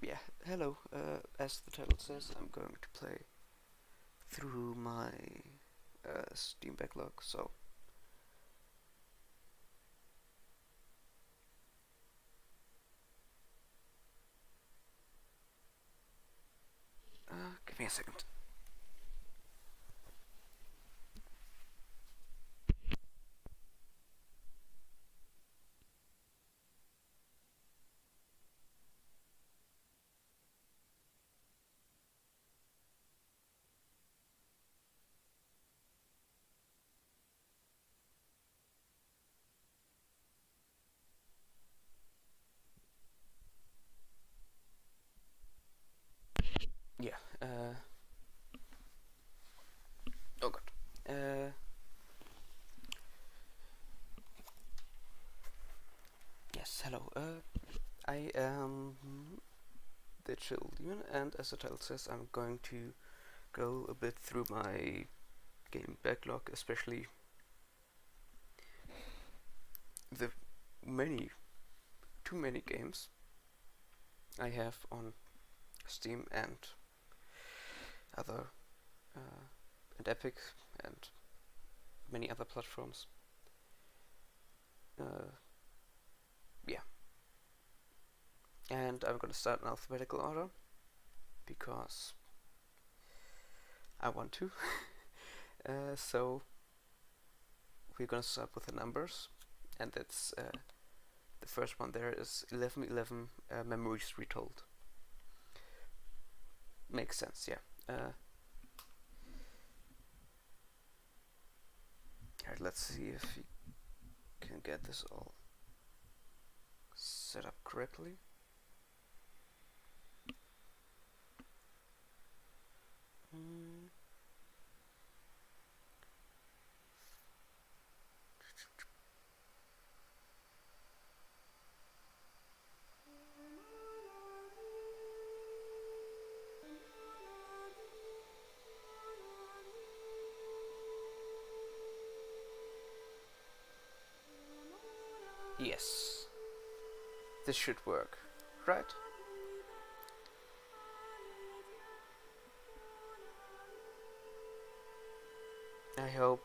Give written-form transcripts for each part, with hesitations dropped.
Yeah, hello. As the title says, I'm going to play through my Steam backlog. So, give me a second. Yeah. Oh god. Yes. Hello. I am the Chill Demon, and as the title says, I'm going to go a bit through my game backlog, especially the many, too many games I have on Steam other and Epic and many other platforms. Uh, yeah, and I'm gonna start in alphabetical order because I want to. So we're gonna start with the numbers, and that's the first one. There is 1111 Memories Retold. Makes sense, yeah. Alright, let's see if we can get this all set up correctly. Mm. Yes, this should work, right? I hope.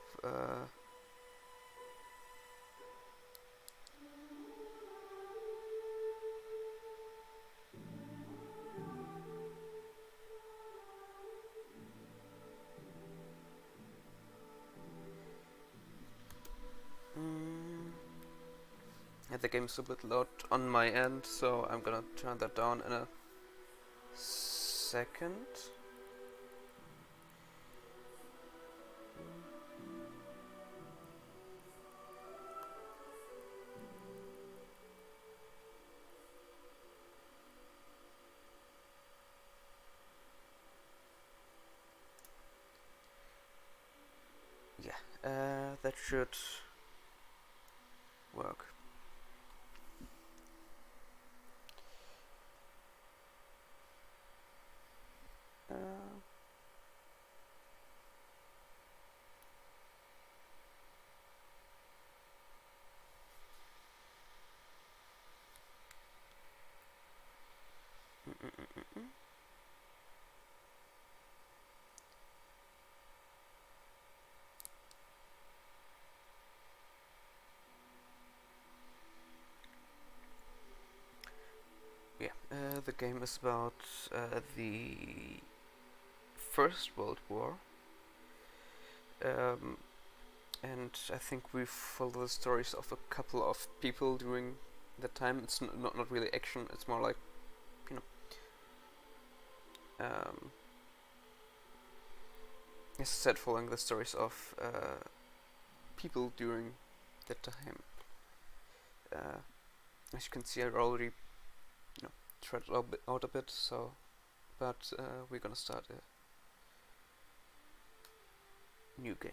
Yeah, the game's a bit loud on my end, so I'm gonna turn that down in a second. Yeah, that should work. Uh, mm, mm, mm, mm, mm. Yeah, the game is about the First World War, um, and I think we follow the stories of a couple of people during that time. It's not really action. It's more like you know, as I said, following the stories of people during that time. Uh, as you can see, I already tried it out a bit. So, but we're gonna start a new game.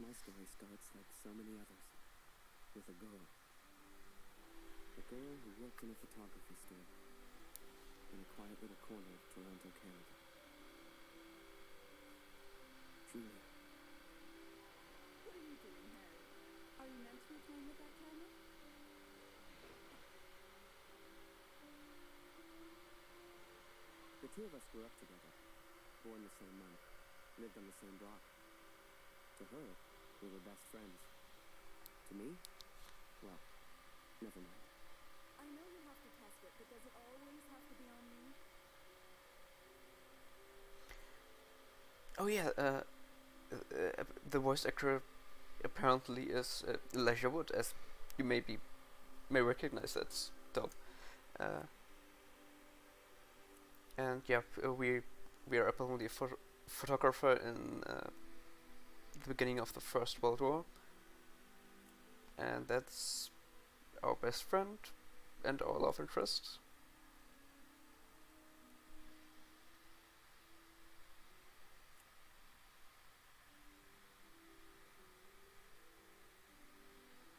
My story starts like so many others, with a girl. A girl who worked in a photography store in a quiet little corner of Toronto, Canada. Julia. What are you doing, Harry? Are you meant to be playing with that camera? The two of us grew up together, born the same month, lived on the same block. To her, we were best friends. To me, well, never mind. I know you have to test it, but does it always have to be on me? Oh yeah, the voice actor apparently is Elijah Wood, as you may recognize that stuff. And yeah, we are apparently a photographer in the beginning of the First World War, and that's our best friend and our love interest.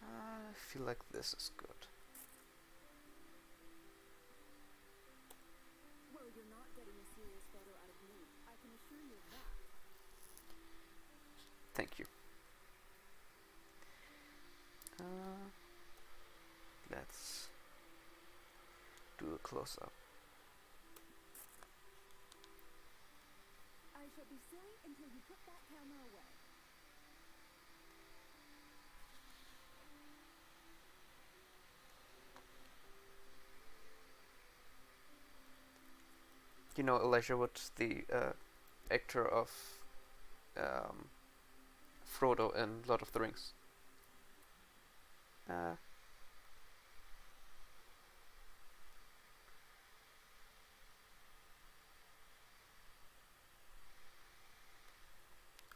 I feel like this is good. Well, you're not getting a serious photo out of me. I can assure you of that. Thank you. Let's do a close-up. I shall be silly until you put that camera away. You know Elijah Wood, the actor of Frodo in Lord of the Rings.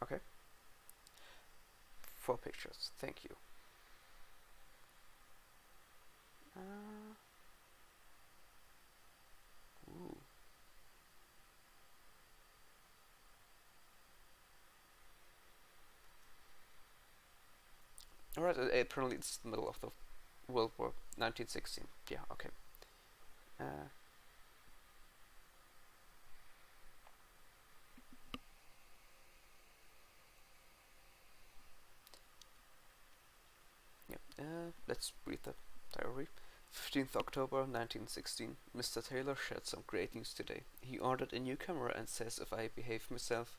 Okay. 4 pictures. Thank you. Ooh. Alright, apparently it's the middle of the World War 1916. Yeah, okay. Let's read the diary. 15th October 1916. Mr. Taylor shared some great news today. He ordered a new camera and says if I behave myself,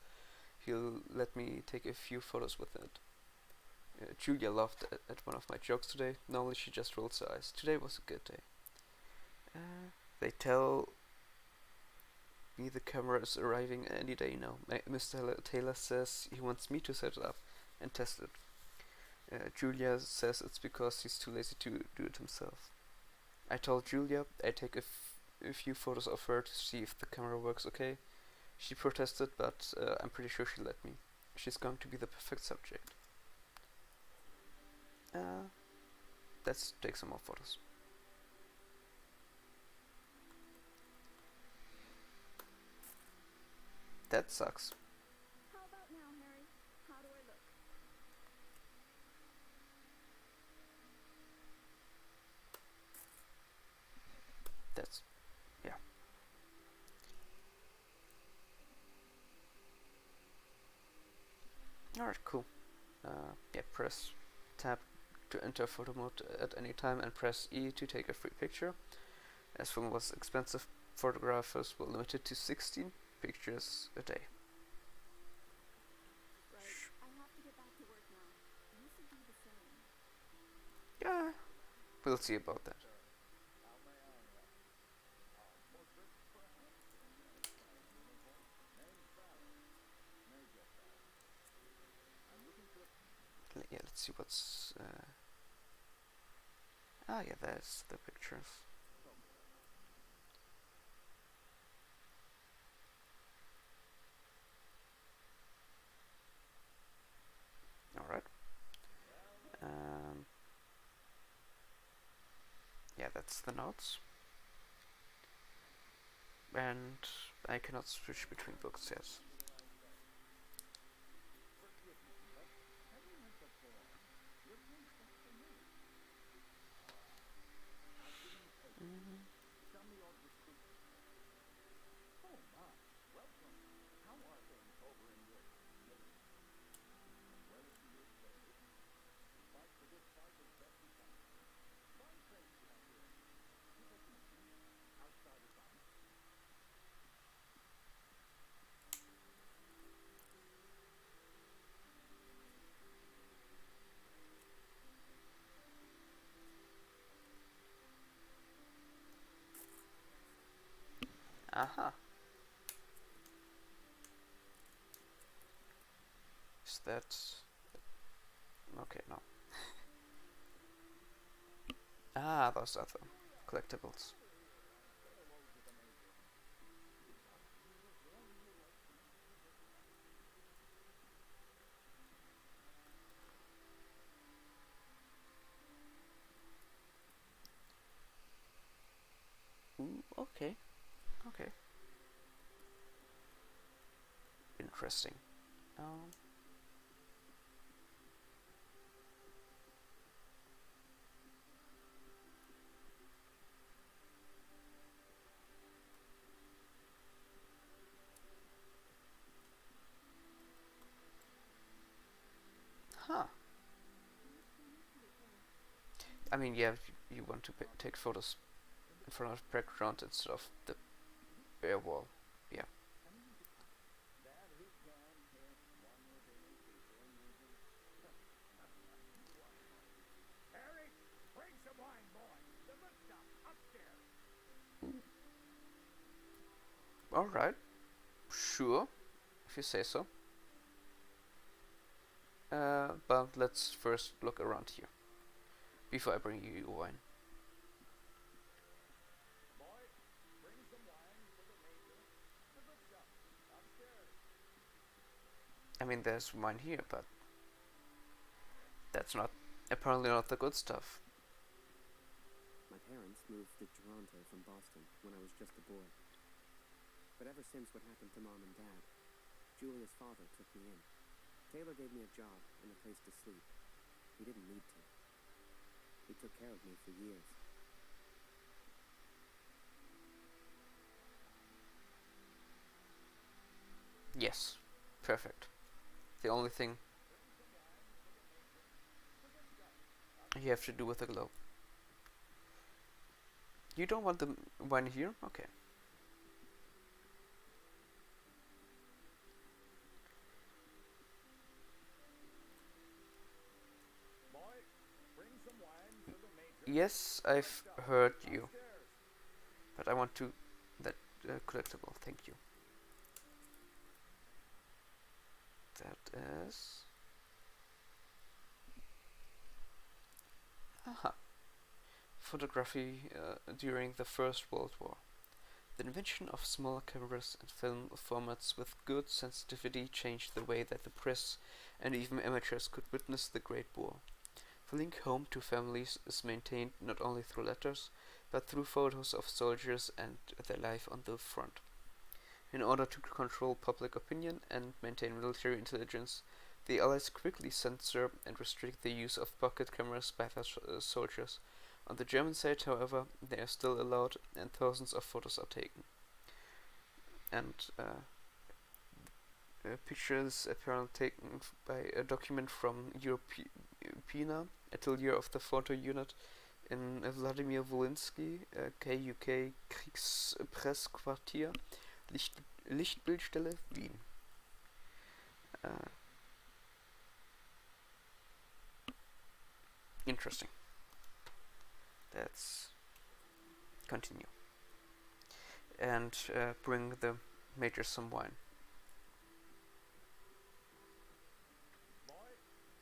he'll let me take a few photos with it. Julia laughed at one of my jokes today. Normally she just rolls her eyes. Today was a good day. They tell me the camera is arriving any day now. Mr. Taylor says he wants me to set it up and test it. Julia says it's because he's too lazy to do it himself. I told Julia I'd take a few photos of her to see if the camera works okay. She protested, but I'm pretty sure she'll let me. She's going to be the perfect subject. Let's take some more photos. That sucks. How about now, Harry? How do I look? That's, yeah. Alright, cool. Yeah, press tab to enter photo mode at any time and press E to take a free picture. As film was expensive, photographers were limited to 16 pictures a day. Right. I have to get back to work now. You should do the same. Yeah, we'll see about that. Yeah, let's see what's... yeah, there's the pictures. Alright. Yeah, that's the notes. And I cannot switch between books, yes. Aha. Is that... Okay, no. Ah, those are the collectibles. Ooh, okay. Okay. Interesting. Huh. I mean, yeah, if you want to take photos in front of the background instead of the bare wall. Yeah. Eric, bring some wine, boy. The good stuff, upstairs. Alright. Sure. If you say so. But let's first look around here. Before I bring you your wine. Boy, bring some wine for the major. The good stuff, upstairs. I mean, there's wine here, but that's not... apparently not the good stuff. My parents moved to Toronto from Boston when I was just a boy. But ever since what happened to Mom and Dad, Julia's father took me in. Taylor gave me a job and a place to sleep. He didn't need to. He took care of me for years. Yes. Perfect. The only thing you have to do with the globe. You don't want the wine here? Okay. Boy, bring some wine for the major. Yes, I've heard you. But I want to... that collectible, thank you. That is... Aha. Photography during the First World War. The invention of smaller cameras and film formats with good sensitivity changed the way that the press and even amateurs could witness the Great War. The link home to families is maintained not only through letters, but through photos of soldiers and their life on the front. In order to control public opinion and maintain military intelligence, the Allies quickly censor and restrict the use of pocket cameras by their soldiers. On the German side, however, they are still allowed, and thousands of photos are taken. And pictures apparently taken by a document from Europeana, Atelier of the Photo Unit in Vladimir Wolinski, KUK Kriegspressquartier, Lichtbildstelle, Wien. Interesting. Let's continue. And bring the major some wine. Boy,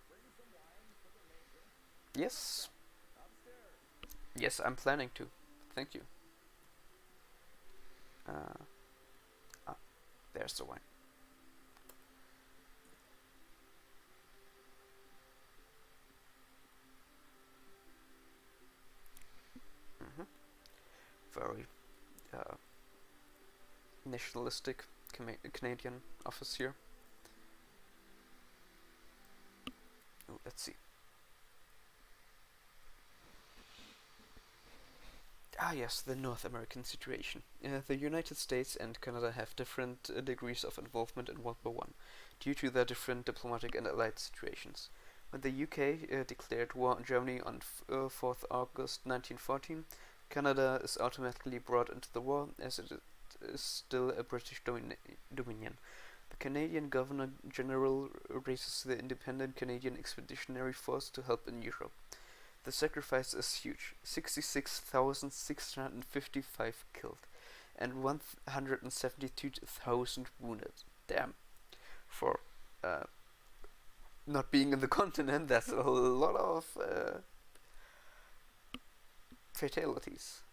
bring some wine for the major. Yes. Upstairs. Yes, I'm planning to. Thank you. There's the wine. Very nationalistic Canadian office here. Oh, let's see. Ah yes, the North American situation. The United States and Canada have different degrees of involvement in World War I, due to their different diplomatic and allied situations. When the UK declared war on Germany on 4th August 1914, Canada is automatically brought into the war, as it is still a British dominion. The Canadian Governor-General raises the Independent Canadian Expeditionary Force to help in Europe. The sacrifice is huge: 66,655 killed. and 172,000 wounded. Damn. For not being in the continent, that's a lot of fatalities.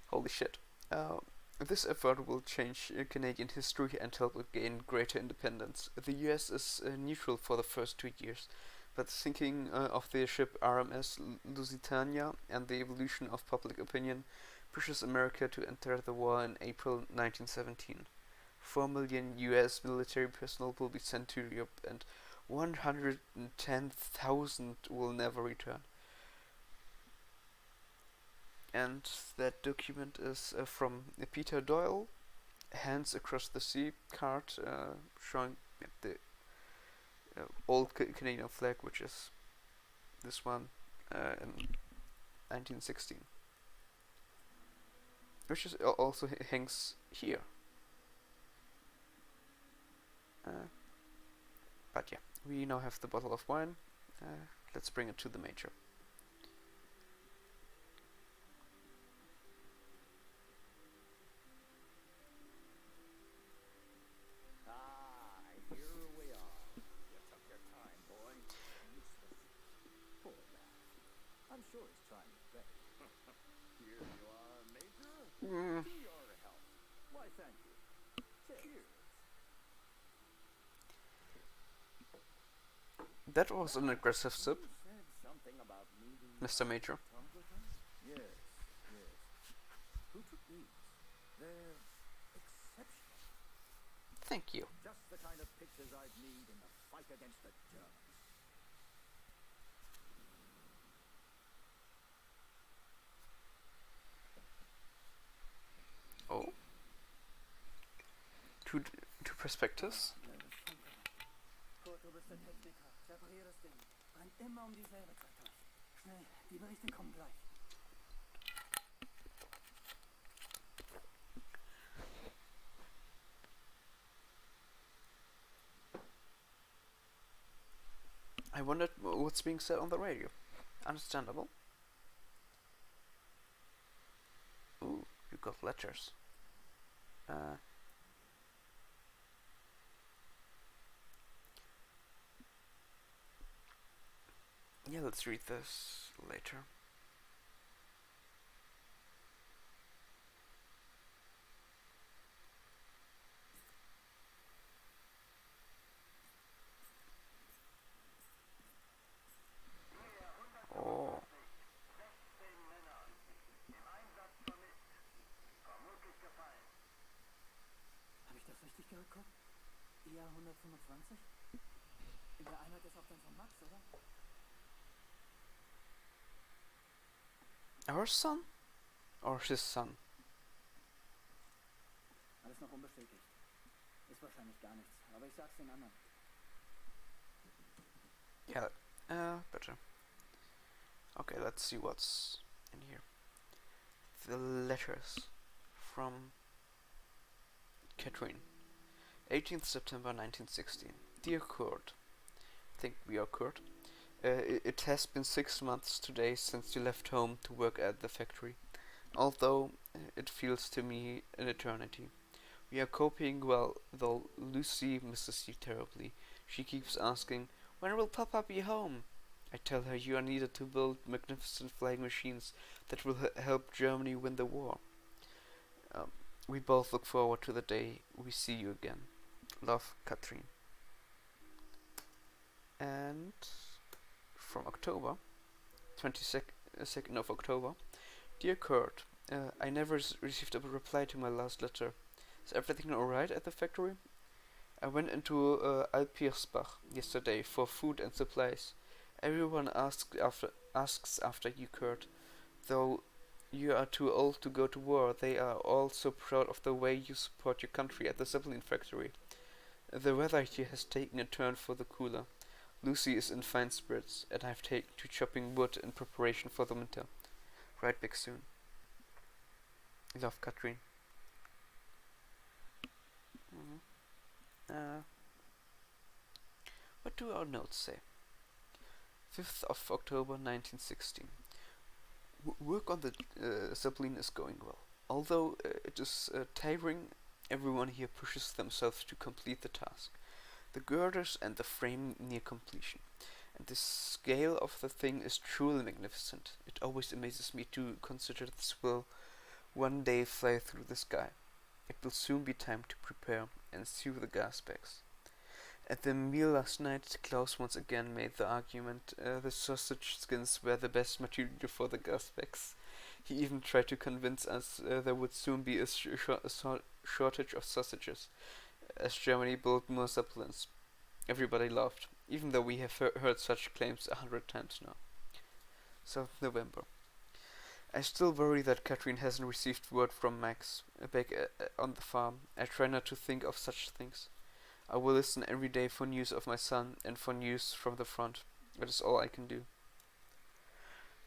Holy shit. This effort will change Canadian history and help it gain greater independence. The US is neutral for the first 2 years, but the sinking of the ship RMS Lusitania and the evolution of public opinion pushes America to enter the war in April 1917. 4 million US military personnel will be sent to Europe and 110,000 will never return. And that document is from Peter Doyle, Hands Across the Sea card showing the old Canadian flag, which is this one in 1916, which is also hangs here. But yeah, we now have the bottle of wine. Let's bring it to the Major. Here we are. You took your time, boy. Useless. Poor lad. I'm sure he's trying his best. Here you are, Major. To your health. Why, thank you. Cheers. That was an aggressive sip, You said something about needing Mr. Major. tumbler? Yes, yes. Who took these? They're exceptional. Thank you. Just the kind of pictures I'd need in the fight against the Germans. Oh. Two perspectives. Kurt, du bist ein Techniker. Reparier das Ding. Renn immer um dieselbe Zeit durch. Schnell, die Berichte kommen gleich. I wondered what's being said on the radio. Understandable. Ooh, you got letters. Yeah, let's read this later. Oh. Habe ich das richtig gehört, Kurt? IA 125? In der Einheit ist auch dann von Max, oder? Our son? Or his son? Alles noch unbestätigt. Ist wahrscheinlich gar nichts, aber ich sag's den anderen. Yeah, better. Okay, let's see what's in here. The letters from Catherine. 18th September 1916. Dear Kurt. I think we are Kurt. It has been 6 months today since you left home to work at the factory, although it feels to me an eternity. We are coping well, though Lucy misses you terribly. She keeps asking, when will Papa be home? I tell her you are needed to build magnificent flying machines that will help Germany win the war. We both look forward to the day we see you again. Love, Katrin. And from October, 22nd of October. Dear Kurt, I never received a reply to my last letter. Is everything alright at the factory? I went into Alpirsbach yesterday for food and supplies. Everyone asks after you, Kurt. Though you are too old to go to war, they are all so proud of the way you support your country at the Zeppelin factory. The weather here has taken a turn for the cooler. Lucy is in fine spirits, and I've taken to chopping wood in preparation for the winter. Right back soon. Love, Katrin. What do our notes say? 5th of October 1916. Work on the Zeppelin is going well. Although it is tiring, everyone here pushes themselves to complete the task. The girders and the frame near completion. And the scale of the thing is truly magnificent. It always amazes me to consider this will one day fly through the sky. It will soon be time to prepare and sew the gas bags. At the meal last night, Klaus once again made the argument the sausage skins were the best material for the gas bags. He even tried to convince us there would soon be a shortage of sausages, as Germany built more Zeppelins. Everybody laughed, even though we have heard such claims 100 times now. 7th November. I still worry that Catherine hasn't received word from Max back on the farm. I try not to think of such things. I will listen every day for news of my son and for news from the front. That is all I can do.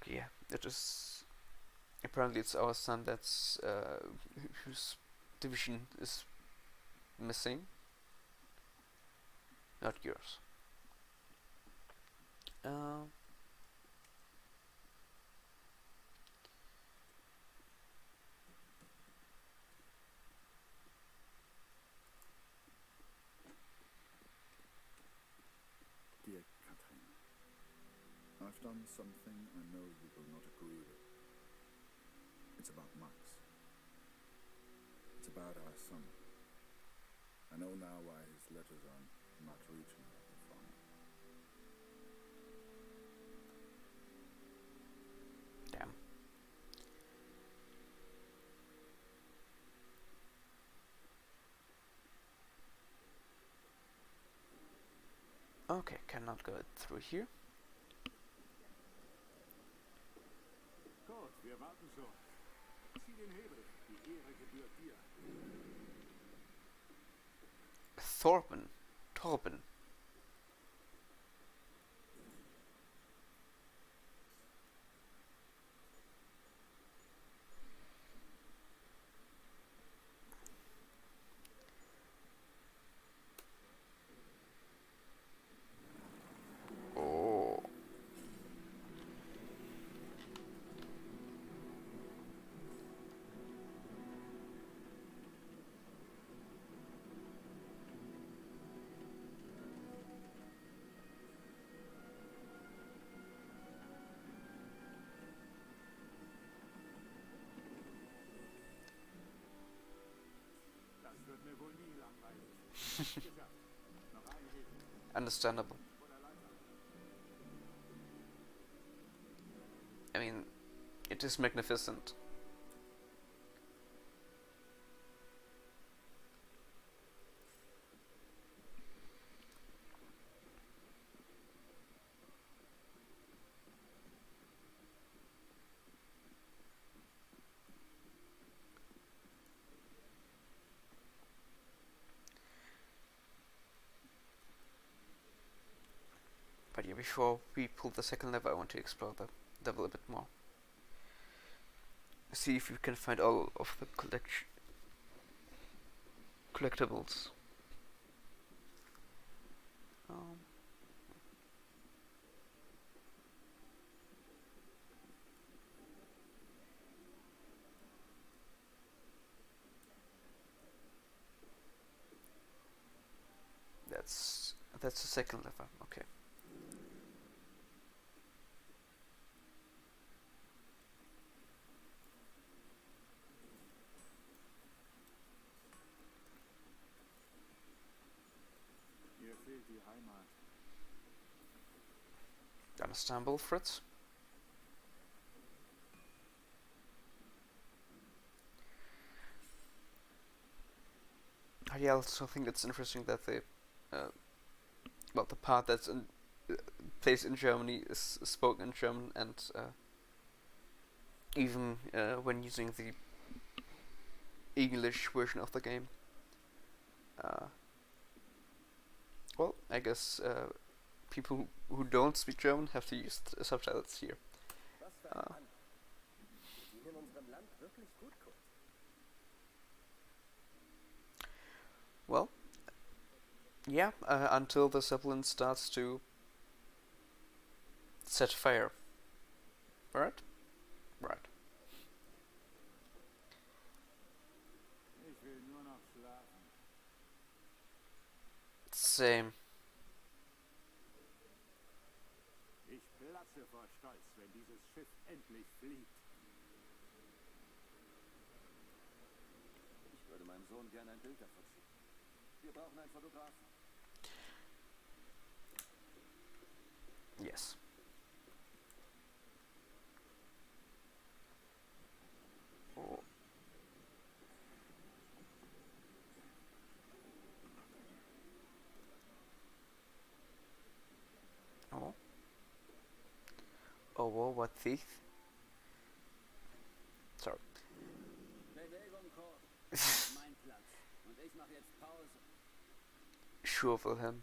Yeah, it is. Apparently, it's our son that's whose division is missing, not yours. Dear Catherine, I've done something I know you will not agree with. It's about Max. It's about our son. I know now why his letters are not reaching at the farm. Damn. Okay, cannot go through here. Gut, wir warten schon. Zieh den Hebel. Die Ehre gebührt dir. Torben. Oh. Das wird mir wohl nie langweilig. Geschafft. Noch ein Hebel. Understandable. Vor der Leiter. I mean, it is magnificent. But yeah, before we pull the second lever, I want to explore the level a bit more. See if we can find all of the collectibles. That's the second lever. Okay. Mir fehlt die Heimat. Understandable, Fritz. I also think it's interesting that they, well, the part that's in placed in Germany is spoken in German, and even when using the English version of the game. Well, I guess people who don't speak German have to use subtitles here. Was für ein Mann. Die in unserem Land wirklich gut guckt. Well, yeah, until the Zeppelin starts to set fire. Right? Right. same. Ich platze vor Stolz, wenn dieses Schiff endlich fliegt. Ich würde meinem Sohn gerne ein Bild davon schicken. Wir brauchen einen Fotografen. Yes. Oh. Oh. Oh, whoa, what thief? Sorry. Bewegung, Kurt. Mein Platz. Und ich mache jetzt Pause. Sure, Wilhelm.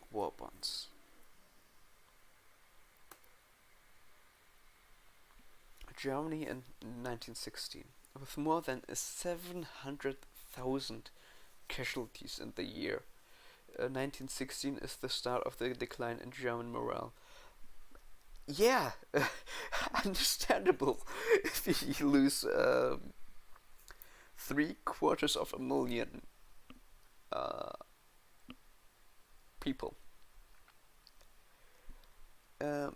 War bonds. Germany in 1916, with more than 700,000 casualties in the year. 1916 is the start of the decline in German morale. Yeah, understandable if you lose 750,000 people.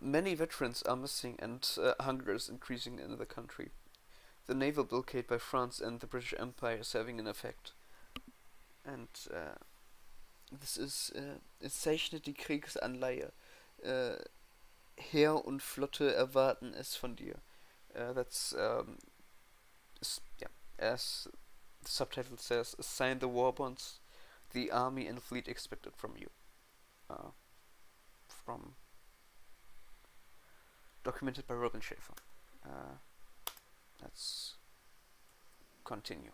Many veterans are missing, and hunger is increasing in the country. The naval blockade by France and the British Empire is having an effect. And this is es zeichnet die Kriegsanleihe. Heer und Flotte erwarten es von dir. That's yeah, as the subtitle says, sign the war bonds. The army and fleet expected from you. From documented by Robin Schaefer. Let's continue.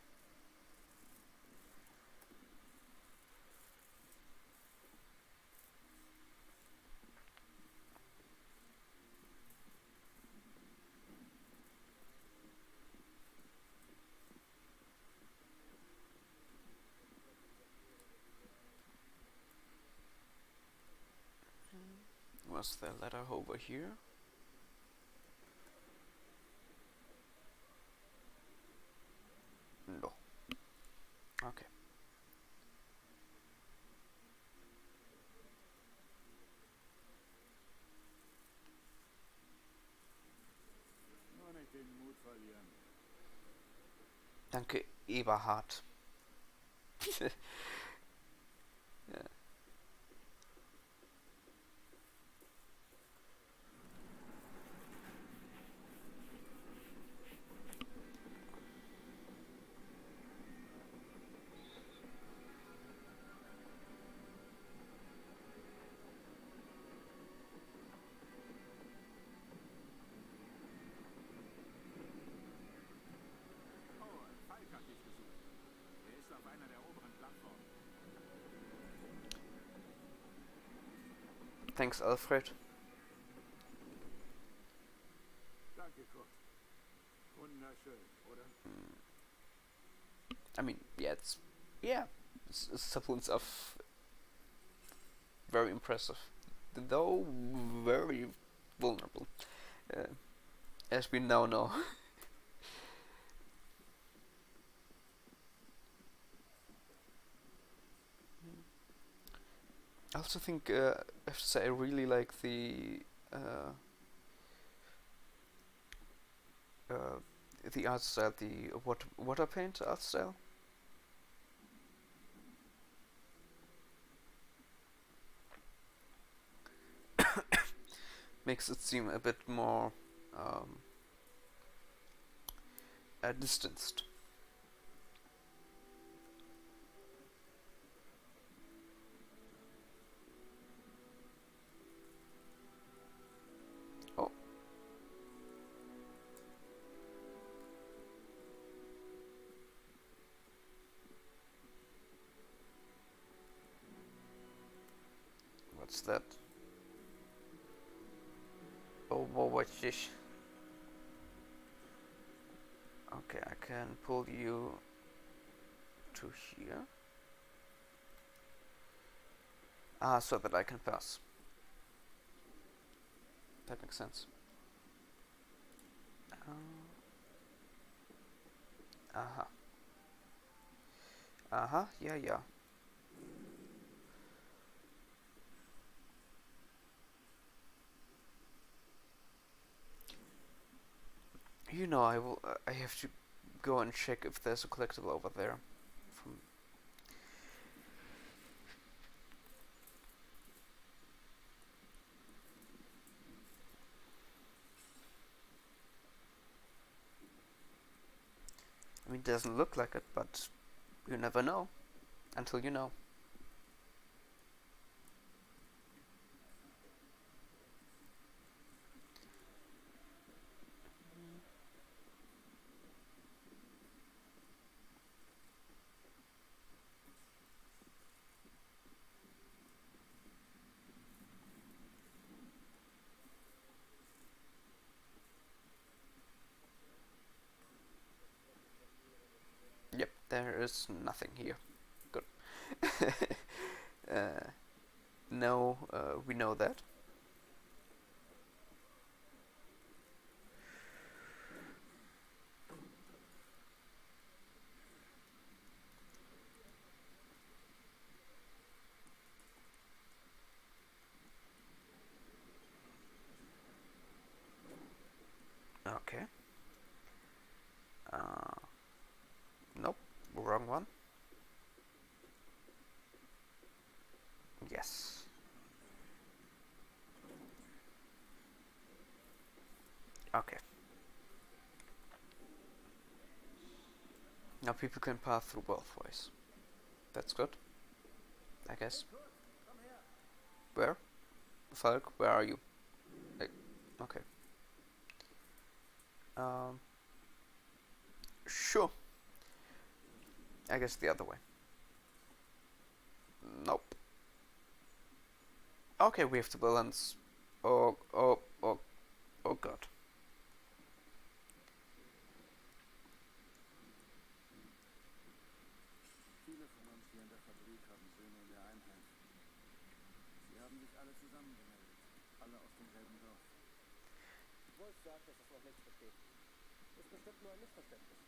Was the letter over here? No. Okay. Nur nicht den Mut verlieren. Danke, Eberhard. Ja. Oh, Falk hat dich gesucht. Er ist auf einer der oberen Plattformen. Thanks, Alfred. Danke, Kurt. Wunderschön, oder? I mean, it's semblance of very impressive, though very vulnerable, as we now know. I also think I have to say I really like the art style, the water paint art style. Makes it seem a bit more distanced. Oh. What's that? Oh, what's this? Okay, I can pull you to here. So that I can pass. That makes sense. Uh-huh. Uh-huh, yeah. You know, I have to go and check if there's a collectible over there. From I mean, it doesn't look like it, but you never know until you know. Yep, there is nothing here. Good. No, we know that. Okay. Nope, wrong one. Yes. Okay. Now people can pass through both ways. That's good, I guess. Where? Falk, where are you? Okay. Sure. I guess the other way. Nope. Okay, we have to balance. Oh god. Viele von uns hier in der Fabrik haben Söhne in der Einheit. Sie haben sich alle zusammengemeldet. Alle aus demselben Dorf. Wolf sagt, dass es noch nichts besteht. Ist bestimmt nur ein Missverständnis.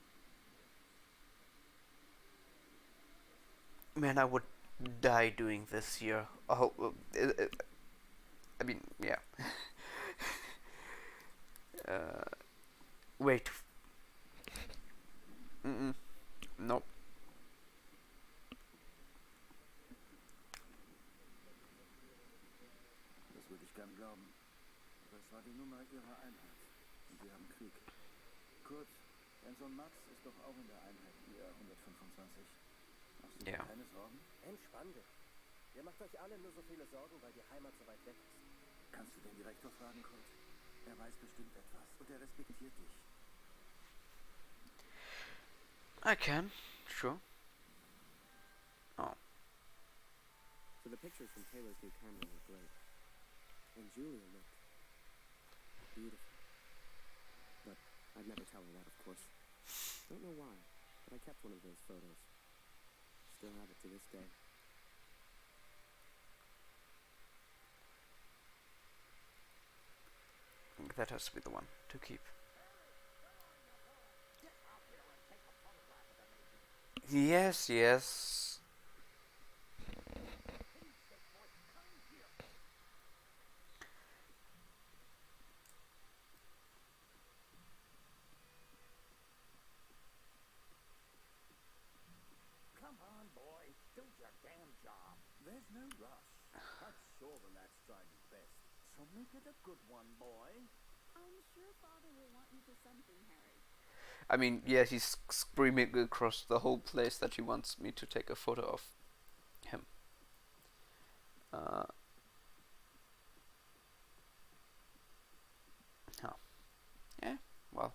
Man, I would die doing this here. Oh, I mean, yeah. Wait. Nope. Das würde ich gern glauben. Aber es war die Nummer ihrer Einheit. Und wir haben Krieg. Kurz, dein Sohn Max ist doch auch in der Einheit IR 125. Machst du dir Ja. keine Sorgen? Entspann dich. Ihr macht euch alle nur so viele Sorgen, weil die Heimat so weit weg ist. Kannst du den Direktor fragen, Kurt? Er weiß bestimmt etwas und er respektiert dich. I can, sure. Oh. So the pictures from Taylor's new camera were great. And Julia looked beautiful. But I'd never tell her that, of course. Don't know why, but I kept one of those photos. Still have it to this day. That has to be the one to keep. Yes. Come on, boy. Do your damn job. There's no rush. I'm sure the lad's trying his best. So make it a good one, boy. I'm sure Father will want you for something, Harry. I mean, yeah, he's screaming across the whole place that he wants me to take a photo of him. Huh. Yeah, well.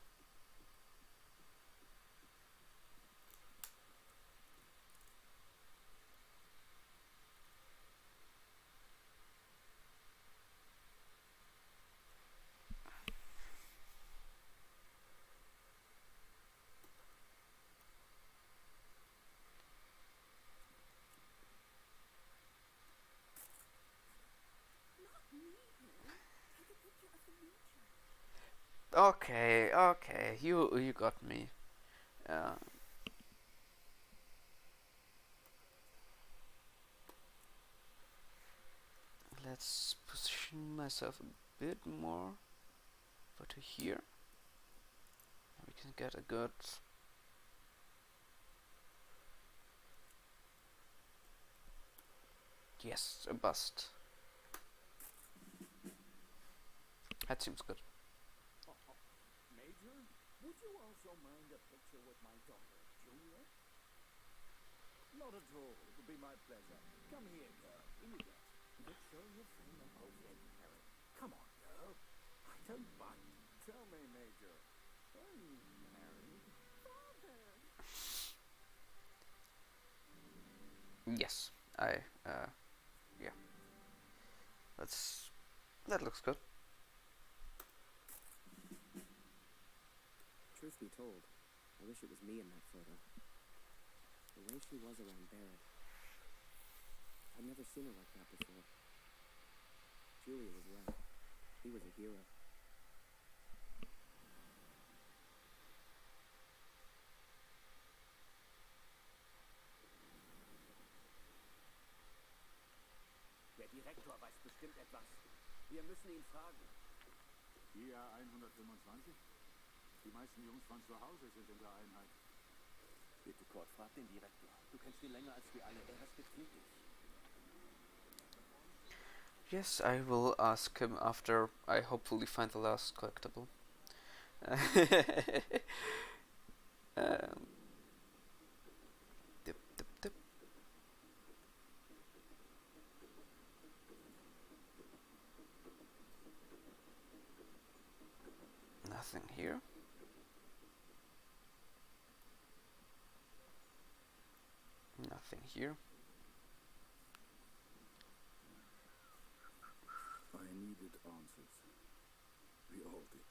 Okay, okay, you got me. Uh, let's position myself a bit more over to here. We can get a good. Yes, a bust. That seems good. Major, would you also mind a picture with my daughter, Juliet? Not at all. It would be my pleasure. Come here, girl. In you get. But show your friend I'm over in Harry. Come on, girl. I don't bite. Tell me, Major, are you married? Father! Yes, yeah. That looks good. Truth be told, I wish it was me in that photo. The way she was around Barrett. I'd never seen her like that before. Julia was right. He was a hero. Der Direktor weiß bestimmt etwas. Wir müssen ihn fragen. IA 125? Die meisten Jungs von zu Hause sind in der Einheit. Bitte, Kurt, frag den Direktor. Du kennst ihn länger als wir alle. Er respektiert dich. Yes, I will ask him after I hopefully find the last collectible. Dip, dip, dip. Nothing here. Nothing here. I needed answers. We all did.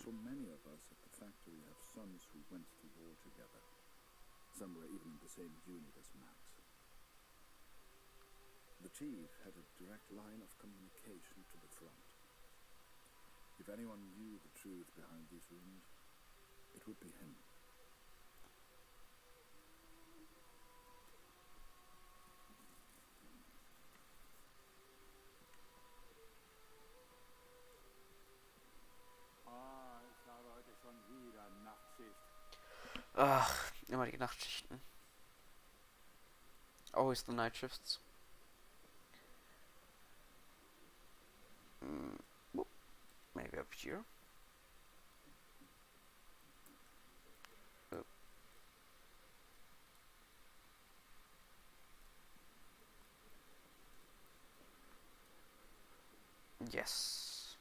So many of us at the factory have sons who went to war together. Some were even in the same unit as Max. The chief had a direct line of communication to the front. If anyone knew the truth behind these rumors, it would be him. Ich habe heute schon wieder Nachtschicht. Ach, immer die Nachtschichten. Always the night shifts. Whoop. Maybe up here. Oh. Yes.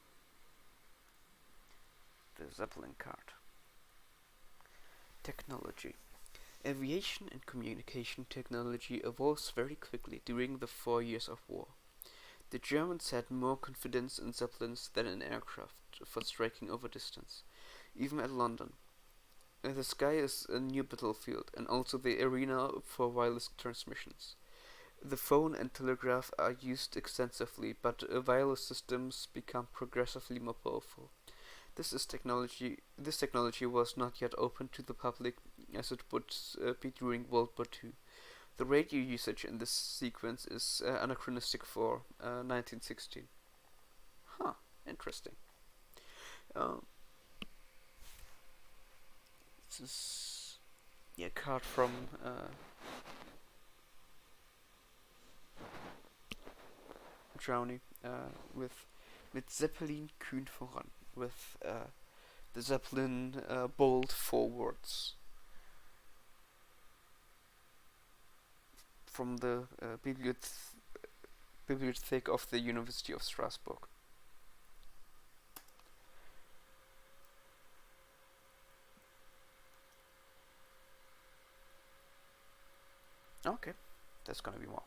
The Zeppelin card. Technology. Aviation and communication technology evolves very quickly during the 4 years of war. The Germans had more confidence in Zeppelins than in aircraft for striking over distance, even at London. The sky is a new battlefield and also the arena for wireless transmissions. The phone and telegraph are used extensively, but wireless systems become progressively more powerful. This technology was not yet open to the public as it would be during World War II. The radio usage in this sequence is anachronistic for 1916. Huh, interesting. This is a card from Germany with Zeppelin kühn voran, with the Zeppelin bold forwards. From the bibliothèque of the University of Strasbourg. Okay, there's gonna be more.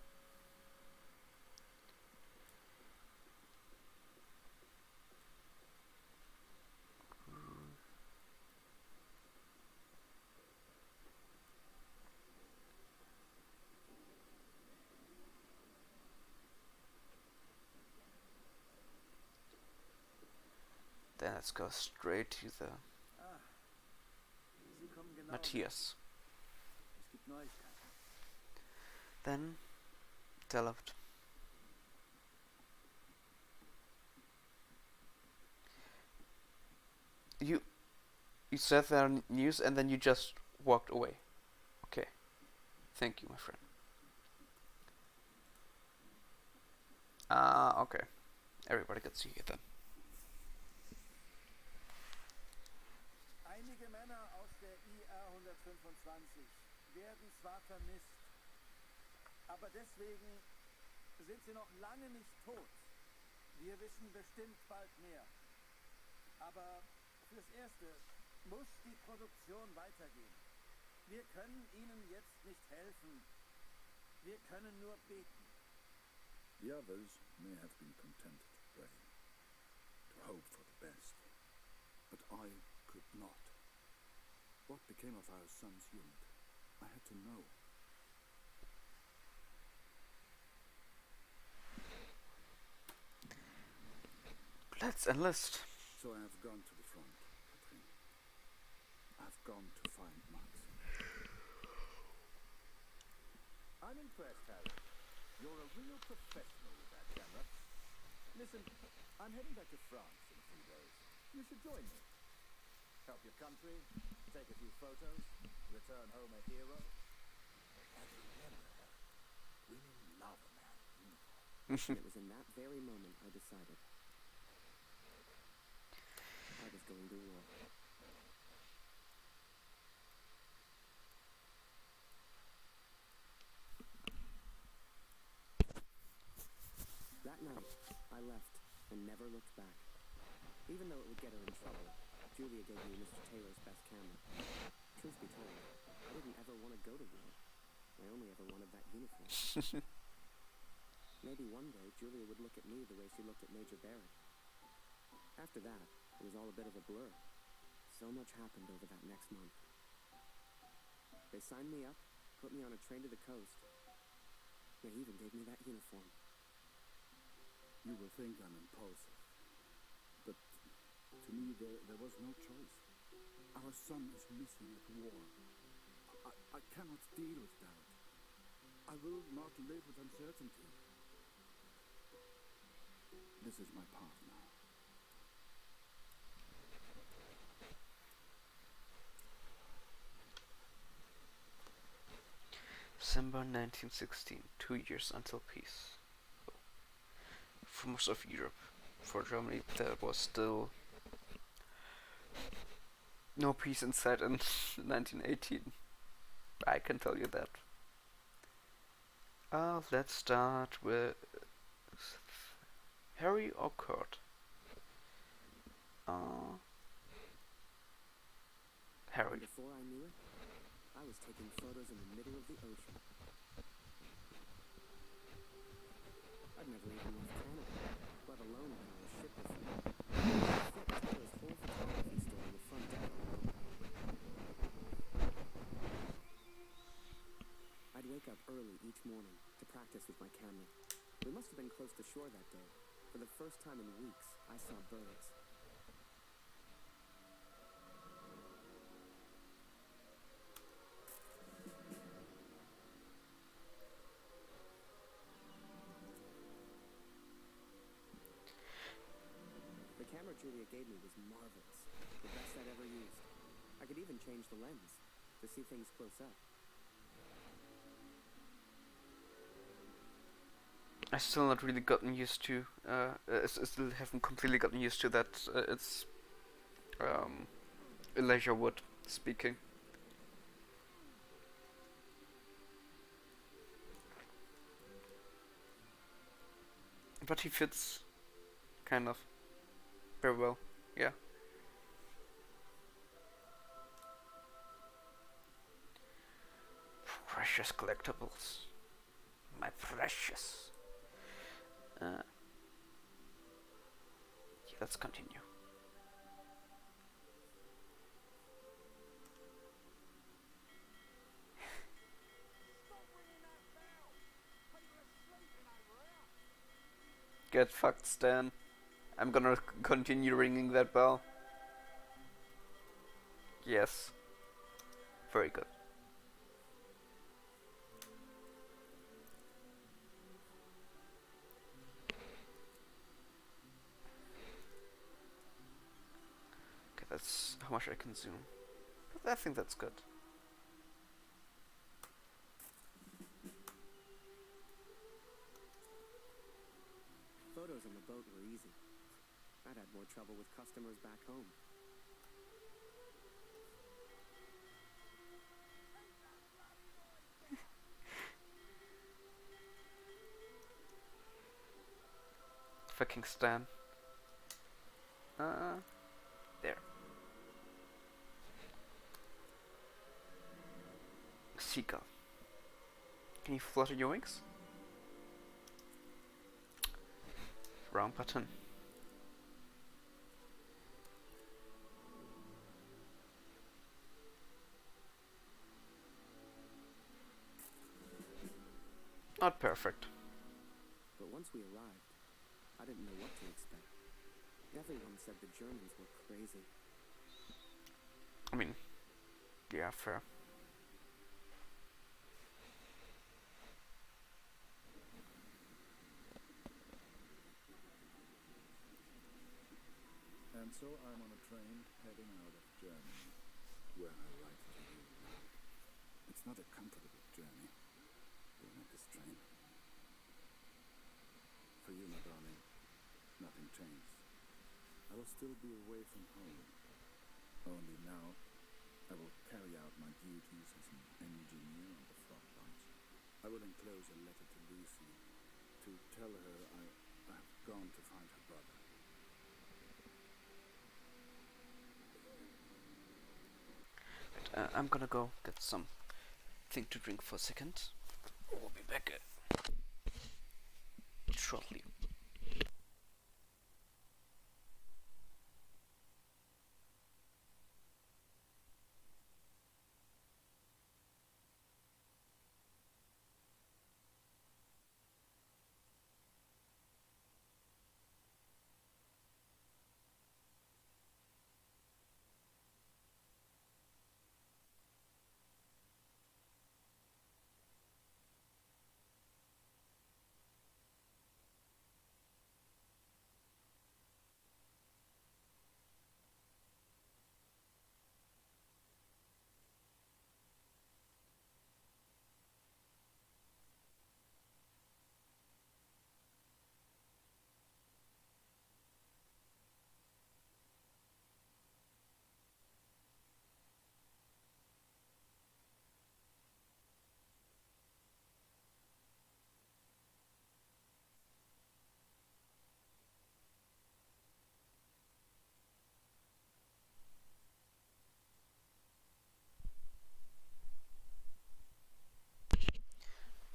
Then let's go straight to the Ah, Sie kommen genau. Matthias. Es gibt Neuigkeiten. Then Delft. You said there are news and then you just walked away. Okay. Thank you, my friend. Okay. Everybody can see it then. Einige Männer aus der IR 125 werden zwar vermisst, aber deswegen sind sie noch lange nicht tot. Wir wissen bestimmt bald mehr. Aber fürs Erste muss die Produktion weitergehen. Wir können Ihnen jetzt nicht helfen. Wir können nur beten. The others may have been content to pray, to hope for the best, but I could not. What became of our son's unit? I had to know. Let's enlist. So I have gone to the front, Catherine. I've gone to find Max. I'm impressed, Harry. You're a real professional with that camera. Listen, I'm heading back to France in a few days. You should join me. Help your country, take a few photos, return home a hero. And remember, Harry, women love a man in uniform. And it was in that very moment I decided I was going to war. That night, I left and never looked back. Even though it would get her in trouble, Julia gave me Mr. Taylor's best camera. Truth be told, I didn't ever want to go to war. I only ever wanted that uniform. Maybe one day Julia would look at me the way she looked at Major Barrett. After that, it was all a bit of a blur. So much happened over that next month. They signed me up, put me on a train to the coast. They even gave me that uniform. You will think I'm impulsive, but to me there was no choice. Our son is missing at war. I cannot deal with doubt. I will not live with uncertainty. This is my path now. December 1916, 2 years until peace. For most of Europe. For Germany, there was still no peace in sight in 1918. I can tell you that. Let's start with Harry or Kurt. Harry. Before I knew it, I was taking photos in the middle of the ocean. I'd never even left Canada, let alone been on a ship before. Flip Taylor's whole photography store on the front deck alone. I'd wake up early each morning to practice with my camera. We must have been close to shore that day. For the first time in weeks, I saw birds. The camera Julia gave me was marvelous. The best I'd ever used. I could even change the lens to see things close up. I still not really gotten used to. I still haven't completely gotten used to that. It's Elijah Wood speaking. But he fits, kind of, very well. Yeah. Precious collectibles, my precious. Yeah, let's continue. Get fucked, Stan. I'm gonna continue ringing that bell. Yes. Very good. Okay, that's how much I can zoom. But I think that's good. Photos on the boat were easy. I'd had more trouble with customers back home. Fucking Stan. There. Seagull. Can you flutter your wings? Wrong button. Not perfect. But once we arrived, I didn't know what to expect. Everyone said the Germans were crazy. I mean, yeah, fair. And so I'm on a train heading out of Germany, where I write to you. It's not a comfortable journey, being on this train. For you, my darling, nothing changed. I will still be away from home. Only now, I will carry out my duties as an engineer on the front lines. I will enclose a letter to Lucy to tell her I have gone to find her brother. I'm gonna go get some thing to drink for a second. We'll be back shortly.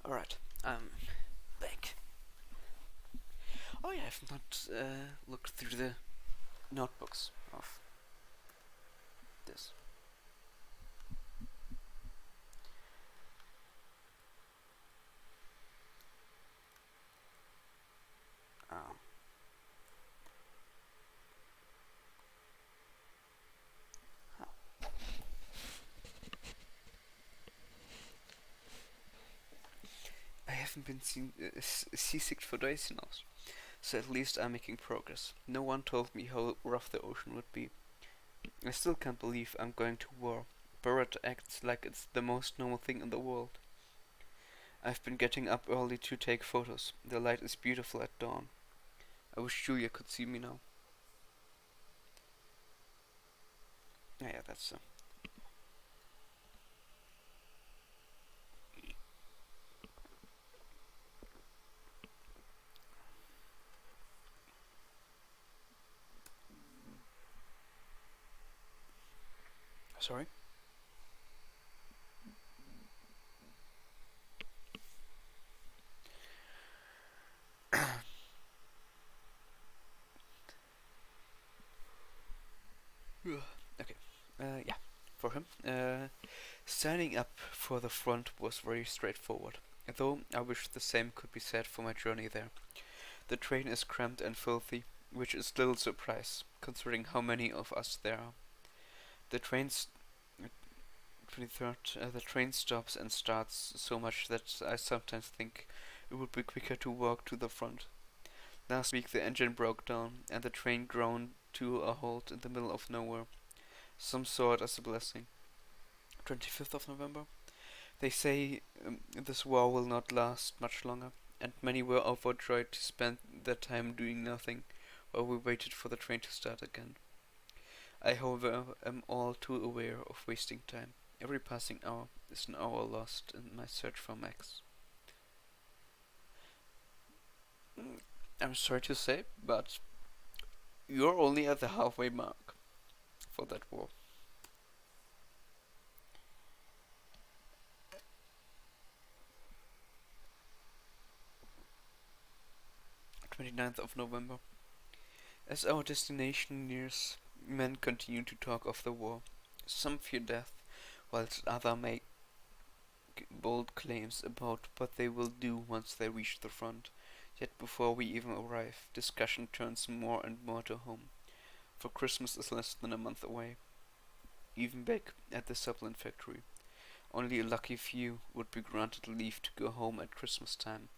Alright, I'm back. Oh yeah, I've not looked through the notebooks of this. I haven't been seasick for days now, so at least I'm making progress. No one told me how rough the ocean would be. I still can't believe I'm going to war. Barrett acts like it's the most normal thing in the world. I've been getting up early to take photos. The light is beautiful at dawn. I wish Julia could see me now. Yeah, that's sorry. Okay. Yeah. For him, signing up for the front was very straightforward. Though I wish the same could be said for my journey there. The train is cramped and filthy, which is little surprise, considering how many of us there are. The train's 23rd, the train stops and starts so much that I sometimes think it would be quicker to walk to the front. Last week the engine broke down and the train ground to a halt in the middle of nowhere. Some saw it as a blessing. 25th of November. They say this war will not last much longer, and many were overjoyed to spend their time doing nothing while we waited for the train to start again. I, however, am all too aware of wasting time. Every passing hour is an hour lost in my search for Max. I'm sorry to say, but you're only at the halfway mark for that war. 29th of November. As our destination nears, men continue to talk of the war. Some fear death, whilst others make bold claims about what they will do once they reach the front. Yet before we even arrive, discussion turns more and more to home, for Christmas is less than a month away. Even back at the Zeppelin factory, only a lucky few would be granted leave to go home at Christmas time.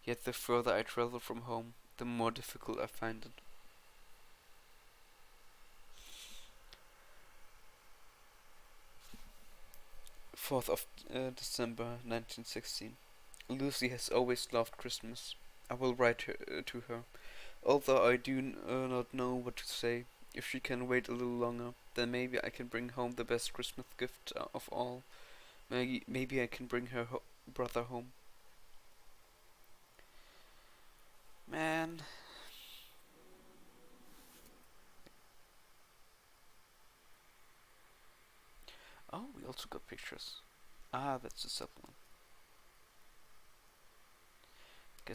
Yet the further I travel from home, the more difficult I find it. 4th of December 1916. Lucy has always loved Christmas. I will write to her, although I do not know what to say. If she can wait a little longer, then maybe I can bring home the best Christmas gift of all. Maybe I can bring her brother home. Man. Oh, we also got pictures. Ah, that's the Zeppelin. I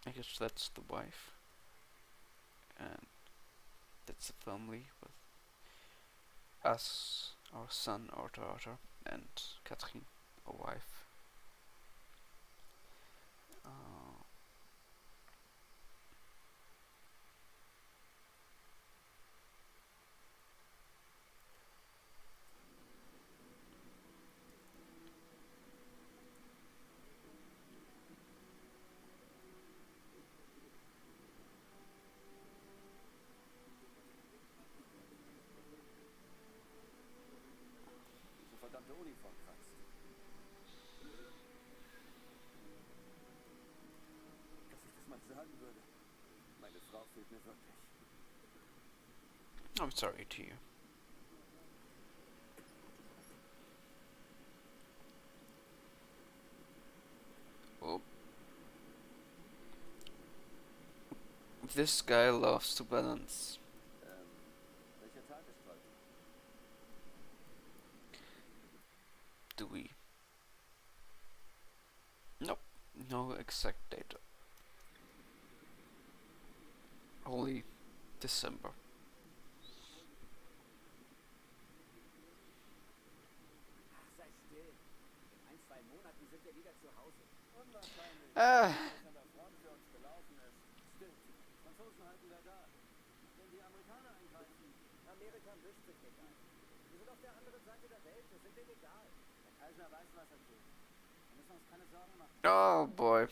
guess that's the wife. And that's the family with us, our son, our daughter, and Catherine, our wife. Diese verdammte Uniform kratzt. Dass ich das mal sagen würde. Meine Frau fehlt mir wirklich. I'm sorry to you. Oh. This guy loves to balance. Welcher Tag ist heute? Do we? Nope, no exact date. Only December. Sei still. In 1-2 Monaten sind wir wieder zu Hause. Unwahrscheinlich. Ah, Was an der Front für uns gelaufen ist. Stimmt. Franzosen halten da da. Wenn die Amerikaner eingreifen, Amerika mischt sich nicht ein. Wir sind auf der anderen Seite der Welt, wir sind denen egal. der Kaiser weiß, was er tut. Wir müssen uns keine Sorgen machen. oh boy.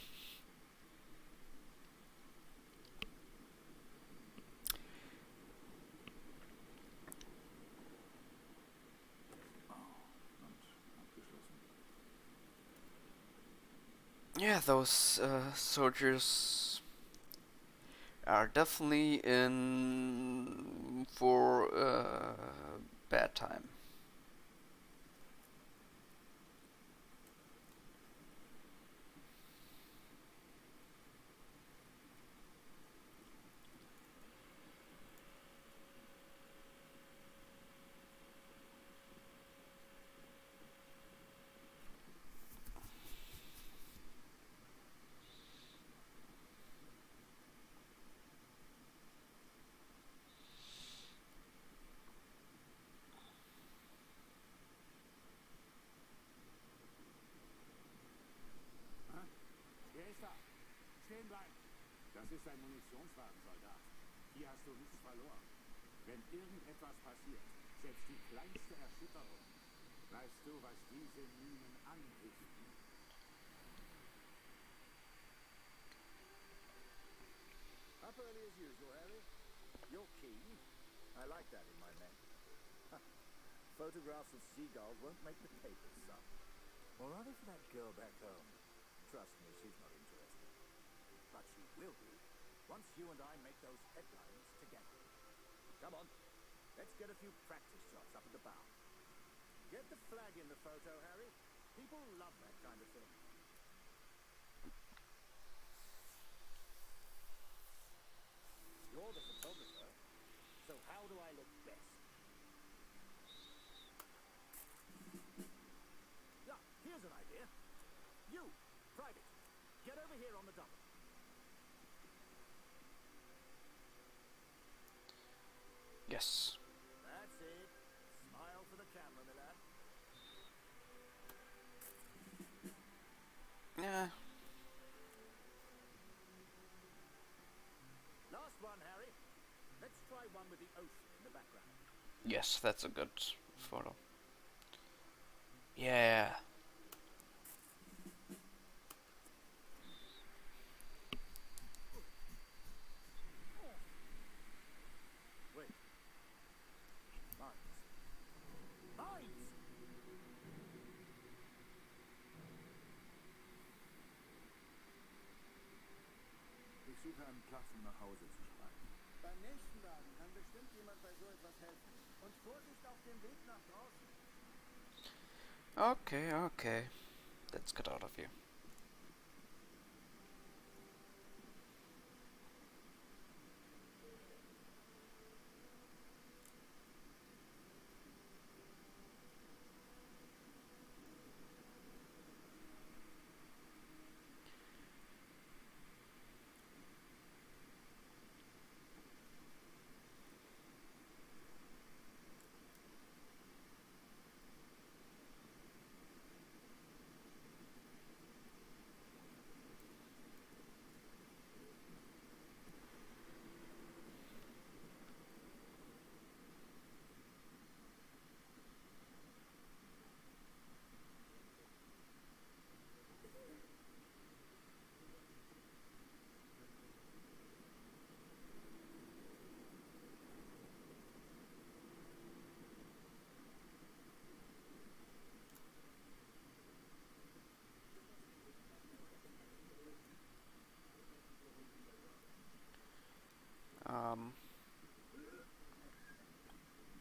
Yeah, those soldiers are definitely in for a bad time. Wer ist da? stehen bleiben. Das ist ein Munitionswagen, Soldat. Hier hast du nichts verloren. Wenn irgendetwas passiert, selbst die kleinste Erschütterung, weißt du, was diese Minen anrichten? Up early as usual, Harry. You're keen. I like that in my men. Photographs of seagulls won't make the papers, son. Or rather for that girl back home. Trust me, she's not interested. But she will be, once you and I make those headlines together. Come on, let's get a few practice shots up at the bow. Get the flag in the photo, Harry. People love that kind of thing. You're the photographer, so how do I look best? Yeah, here's an idea. You, Private, get over here on the double. Yes. That's it. Smile for the camera, my lad. Yeah. Last one, Harry. Let's try one with the ocean in the background. Yes, that's a good photo. Yeah. Wait. Mines. Mines! Ich suche einen Platz, um nach Hause zu schreiben. Beim nächsten Wagen kann bestimmt jemand bei so etwas helfen. Und Vorsicht auf dem Weg nach draußen. Okay, okay. Let's get out of here.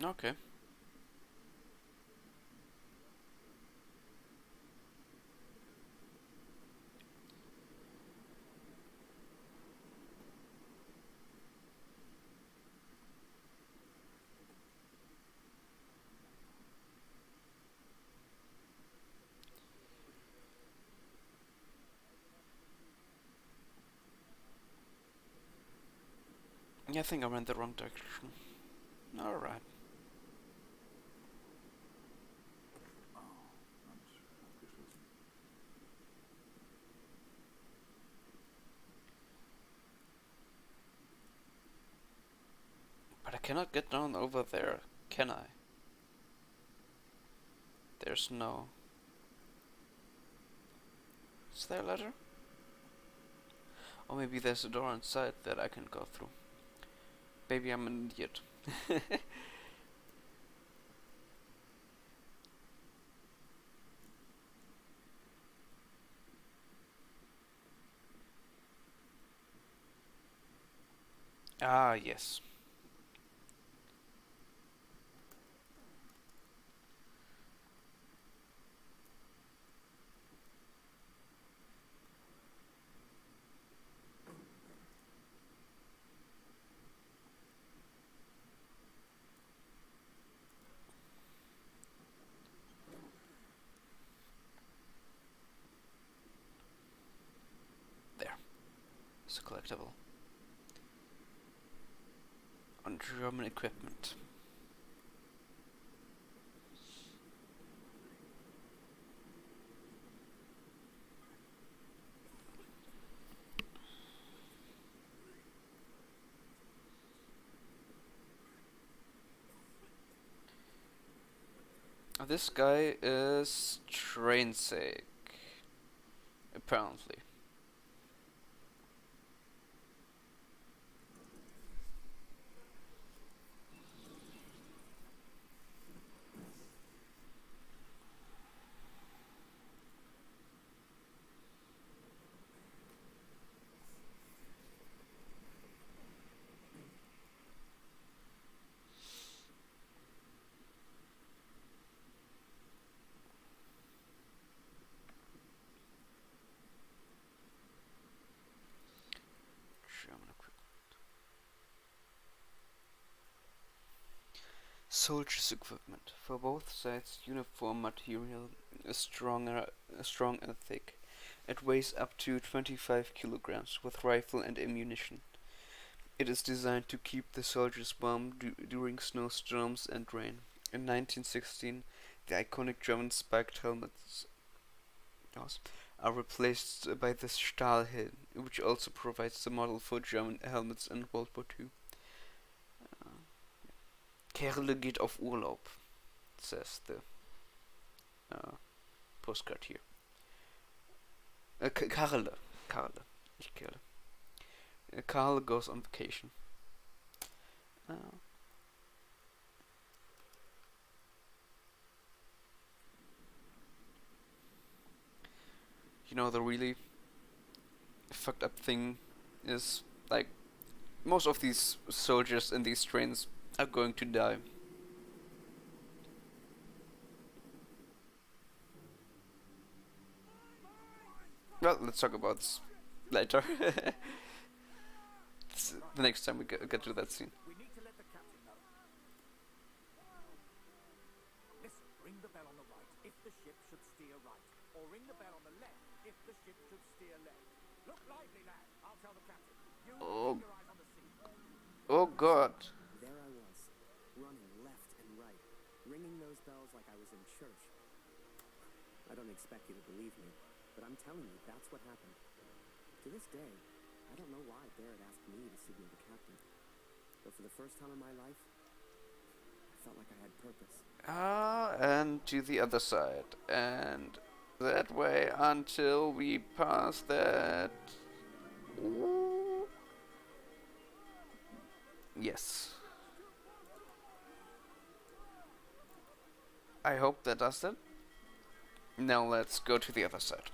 Okay. Yeah, I think I went the wrong direction. Alright. Abgeschlossen. But I cannot get down over there, can I? There's no... Is there a ladder? Or maybe there's a door inside that I can go through. Maybe I'm an idiot. Ah, yes. There. It's a collectible. On German equipment. This guy is Trainsake, apparently. German equipment. Soldiers' equipment. For both sides, uniform material is strong and thick. It weighs up to 25 kilograms with rifle and ammunition. It is designed to keep the soldiers warm during snowstorms and rain. In 1916, the iconic German spiked helmets are replaced by the Stahlhelm, which also provides the model for German helmets in World War II. Kerle geht auf Urlaub, says the postcard here. Karle, nicht Kerle. Karl goes on vacation. You know, the really fucked up thing is, like, most of these soldiers in these trains are going to die. Well, let's talk about this later. The next time we get to that scene. We need to let the captain know. Listen, ring the bell on the right if the ship should steer right, or ring the bell on the left if the ship should steer left. Look lively, lad. I'll tell the captain. You keep your eyes on the sea. Oh God. There I was, running left and right, ringing those bells like I was in church. I don't expect you to believe me, but I'm telling you, that's what happened. To this day, I don't know why Barrett asked me to signal the captain. But for the first time in my life, I felt like I had purpose. And to the other side. And that way until we pass that. Ooh. Yes. I hope that does it. Now let's go to the other side.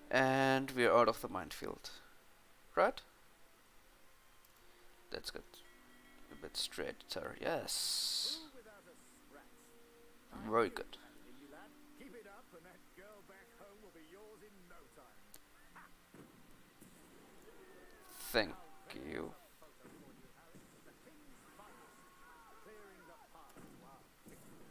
And we're out of the minefield. Right? Let's get a bit straighter. Yes. Without a scratch. Very good. In you, lad. Keep it up, and that girl back home will be yours in no time. Thank you. Photo for you, Harry. The king's finest. Clearing the path to our victory.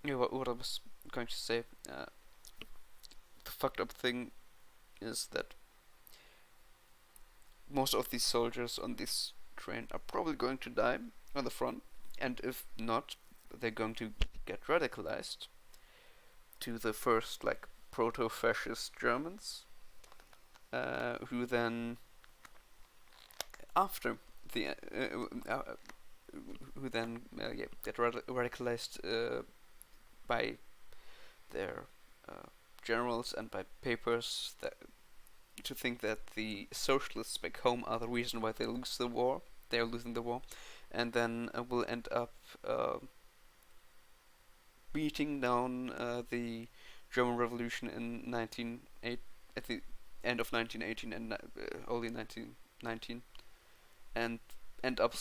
Yeah, what I was going to say, the fucked up thing is that most of these soldiers on this train are probably going to die on the front, and if not, they're going to get radicalized to the first, like, proto-fascist Germans, who then, after the, who then get radicalized by their generals and by papers that to think that the socialists back home are the reason why they lose the war. They are losing the war, and then will end up beating down the German Revolution in at the end of 1918 and early 1919, and end up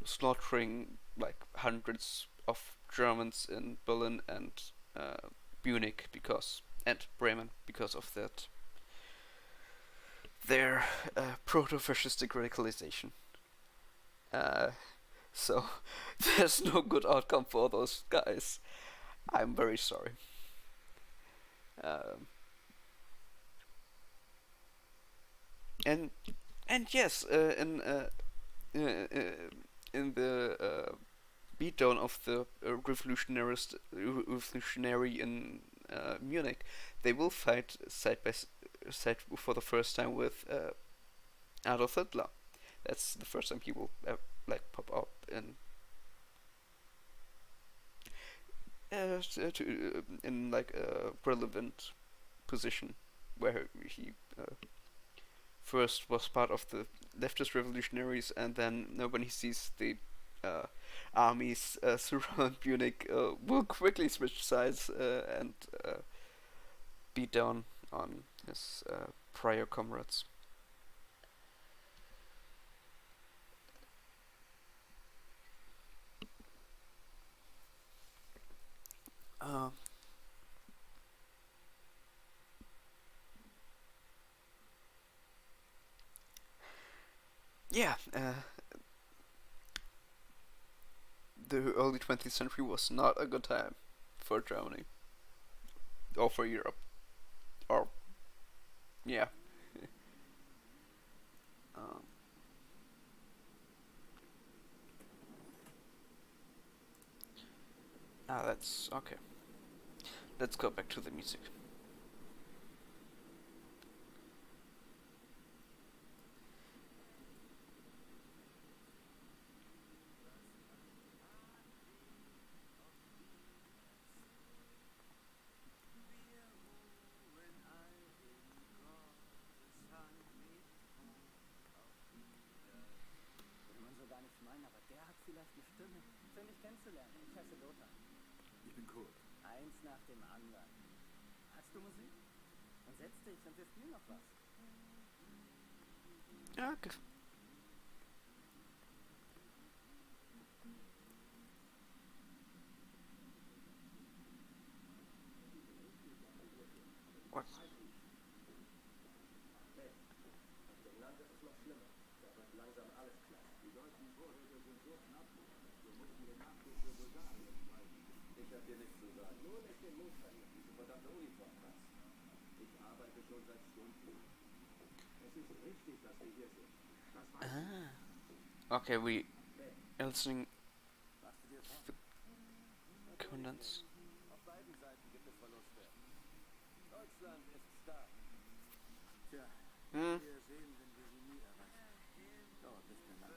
slaughtering like hundreds of Germans in Berlin and Munich and Bremen because of that their proto-fascistic radicalization. So there's no good outcome for those guys. I'm very sorry. And yes, in the beatdown of the revolutionary in Munich, they will fight side by side for the first time with Adolf Hitler. That's the first time he will pop up in in a relevant position where he first was part of the leftist revolutionaries, and then when he sees the armies surround Munich, will quickly switch sides and beat down on his prior comrades. Yeah, the early 20th century was not a good time for Germany. Or for Europe. Or, yeah. That's okay. Let's go back to the music. Aber der hat vielleicht eine Stimme. Schön, dich kennenzulernen. Ich heiße Lothar. Ich bin Kurt. Eins nach dem anderen. Hast du Musik? Dann setz dich und wir spielen noch was. Ja, okay. What? Im Land ist es noch schlimmer. Da wird langsam alles klar. Die deutschen Vorräte sind so knapp, wir mussten den Nachschub für Bulgarien schreiben. Ich hab dir nichts zu sagen. Nur nicht den Mund verlieren, diese verdammte Uniform passt. Ich arbeite schon seit Stunden. Es ist richtig, dass wir hier sind. Das weiß ich. Okay, we are listening the condense. Auf beiden Seiten gibt es Verluste. Deutschland ist stark. Tja, wir sehen, wenn wir sie nie erreichen. Dauert nicht mehr lang.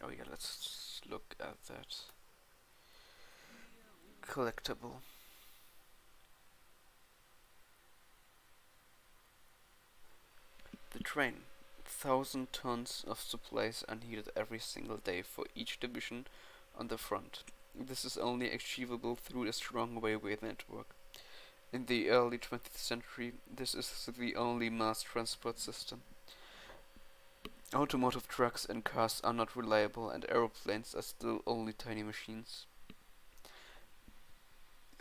Oh yeah, let's look at that collectible. The train. 1,000 tons of supplies are needed every single day for each division on the front. This is only achievable through a strong railway network. In the early 20th century, this is the only mass transport system. Automotive trucks and cars are not reliable, and aeroplanes are still only tiny machines.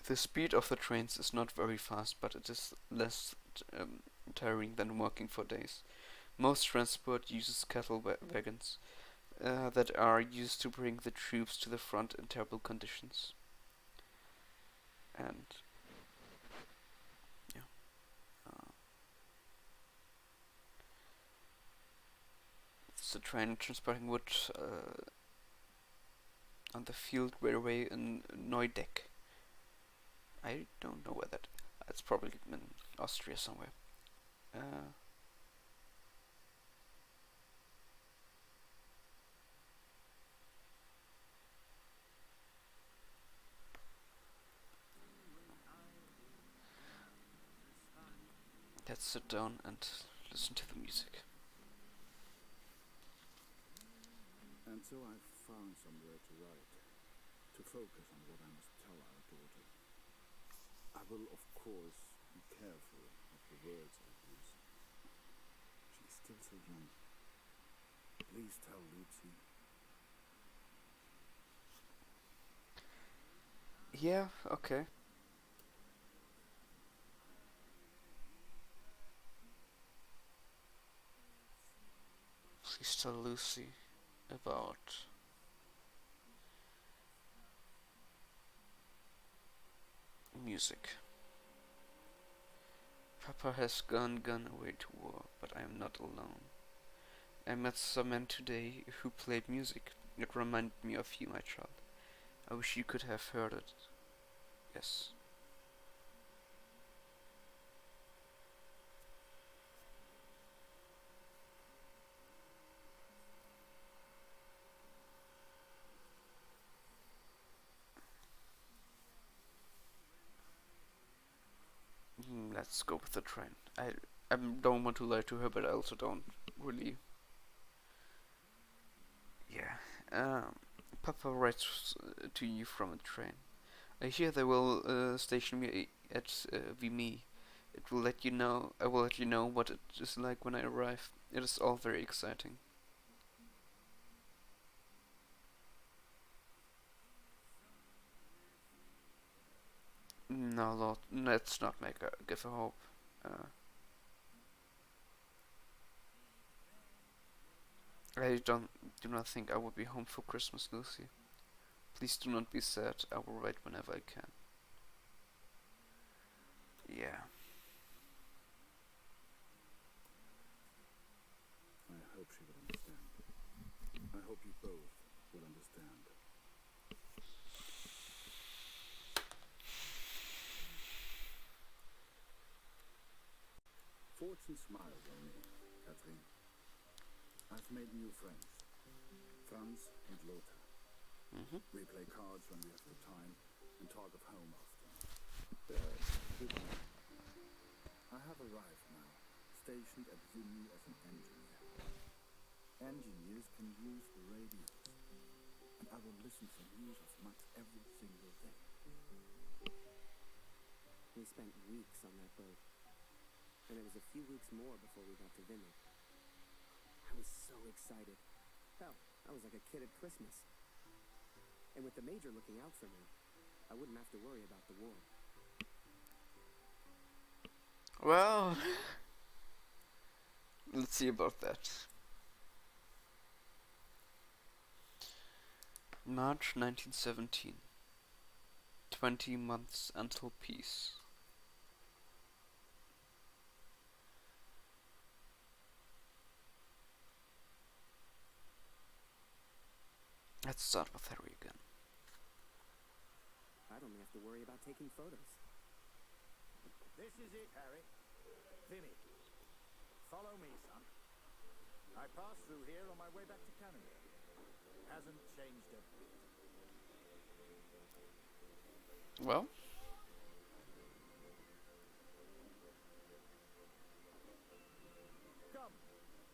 The speed of the trains is not very fast, but it is less tiring than working for days. Most transport uses cattle wagons that are used to bring the troops to the front in terrible conditions. And yeah, it's a train transporting wood on the field railway in Neudeck. I don't know where that. It's probably in Austria somewhere. Let's sit down and listen to the music. And so I've found somewhere to write, to focus on what I must tell our daughter. I will, of course, be careful of the words I use. She's still so young. Please tell Lucy. Yeah, okay. Please tell Lucy about music. Papa has gone away to war, but I am not alone. I met some men today who played music. It reminded me of you, my child. I wish you could have heard it. Yes. Let's go with the train. I don't want to lie to her, but I also don't really. Yeah. Papa writes to you from a train. I hear they will station me at Vimy. It will let you know. I will let you know what it is like when I arrive. It is all very exciting. No, Lord, let's not give her hope. I do not think I will be home for Christmas, Lucy. Please do not be sad. I will write whenever I can. Yeah. I hope she will understand. I hope you both will understand. Fortune smiles on me, Catherine. I've made new friends, Franz and Lothar. We play cards when we have the time and talk of home often. They're good men. I have arrived now, stationed at Vimy as an engineer. Engineers can use the radios, and I will listen for news of Max every single day. We spent weeks on that boat, and it was a few weeks more before we got to Vimy. I was so excited. Hell, I was like a kid at Christmas. And with the Major looking out for me, I wouldn't have to worry about the war. Well, let's see about that. March 1917. 20 months until peace. Let's start with Harry again. I'd only have to worry about taking photos. This is it, Harry. Vimy. Follow me, son. I passed through here on my way back to Canada. Hasn't changed a bit. Well, Come.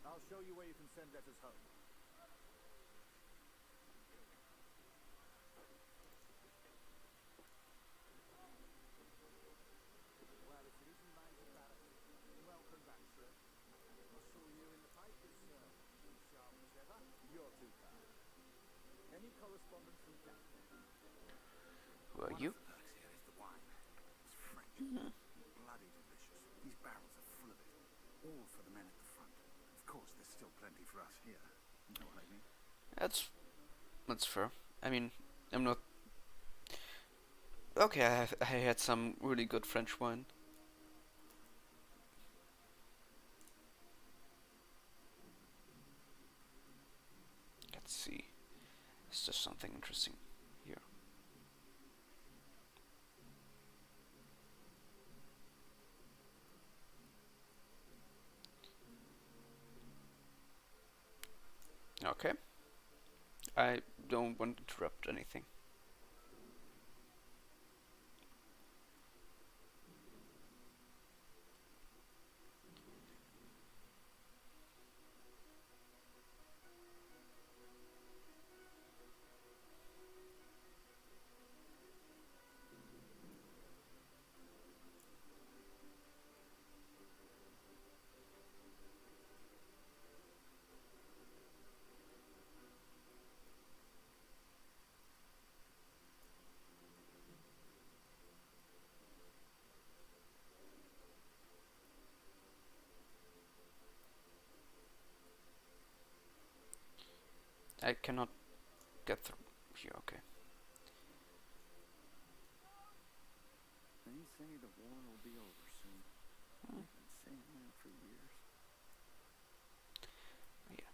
I'll show you where you can send letters home. Well, if it isn't Major Barrett, welcome back, sir. I saw you in the papers, sir. Sharp as ever. You're too kind. Any correspondence from Canada? who are you? One of the perks here is the wine. It's French. Bloody delicious. These barrels are full of it. All for the men at the front. Of course, there's still plenty for us here. You know what I mean? That's fair. I mean, I'm not. Okay, I had some really good French wine. Let's see. Is there something interesting here? Okay. I don't want to interrupt anything. I cannot get through here, okay. They say the war will be over soon. I've been saying that for years. Yeah.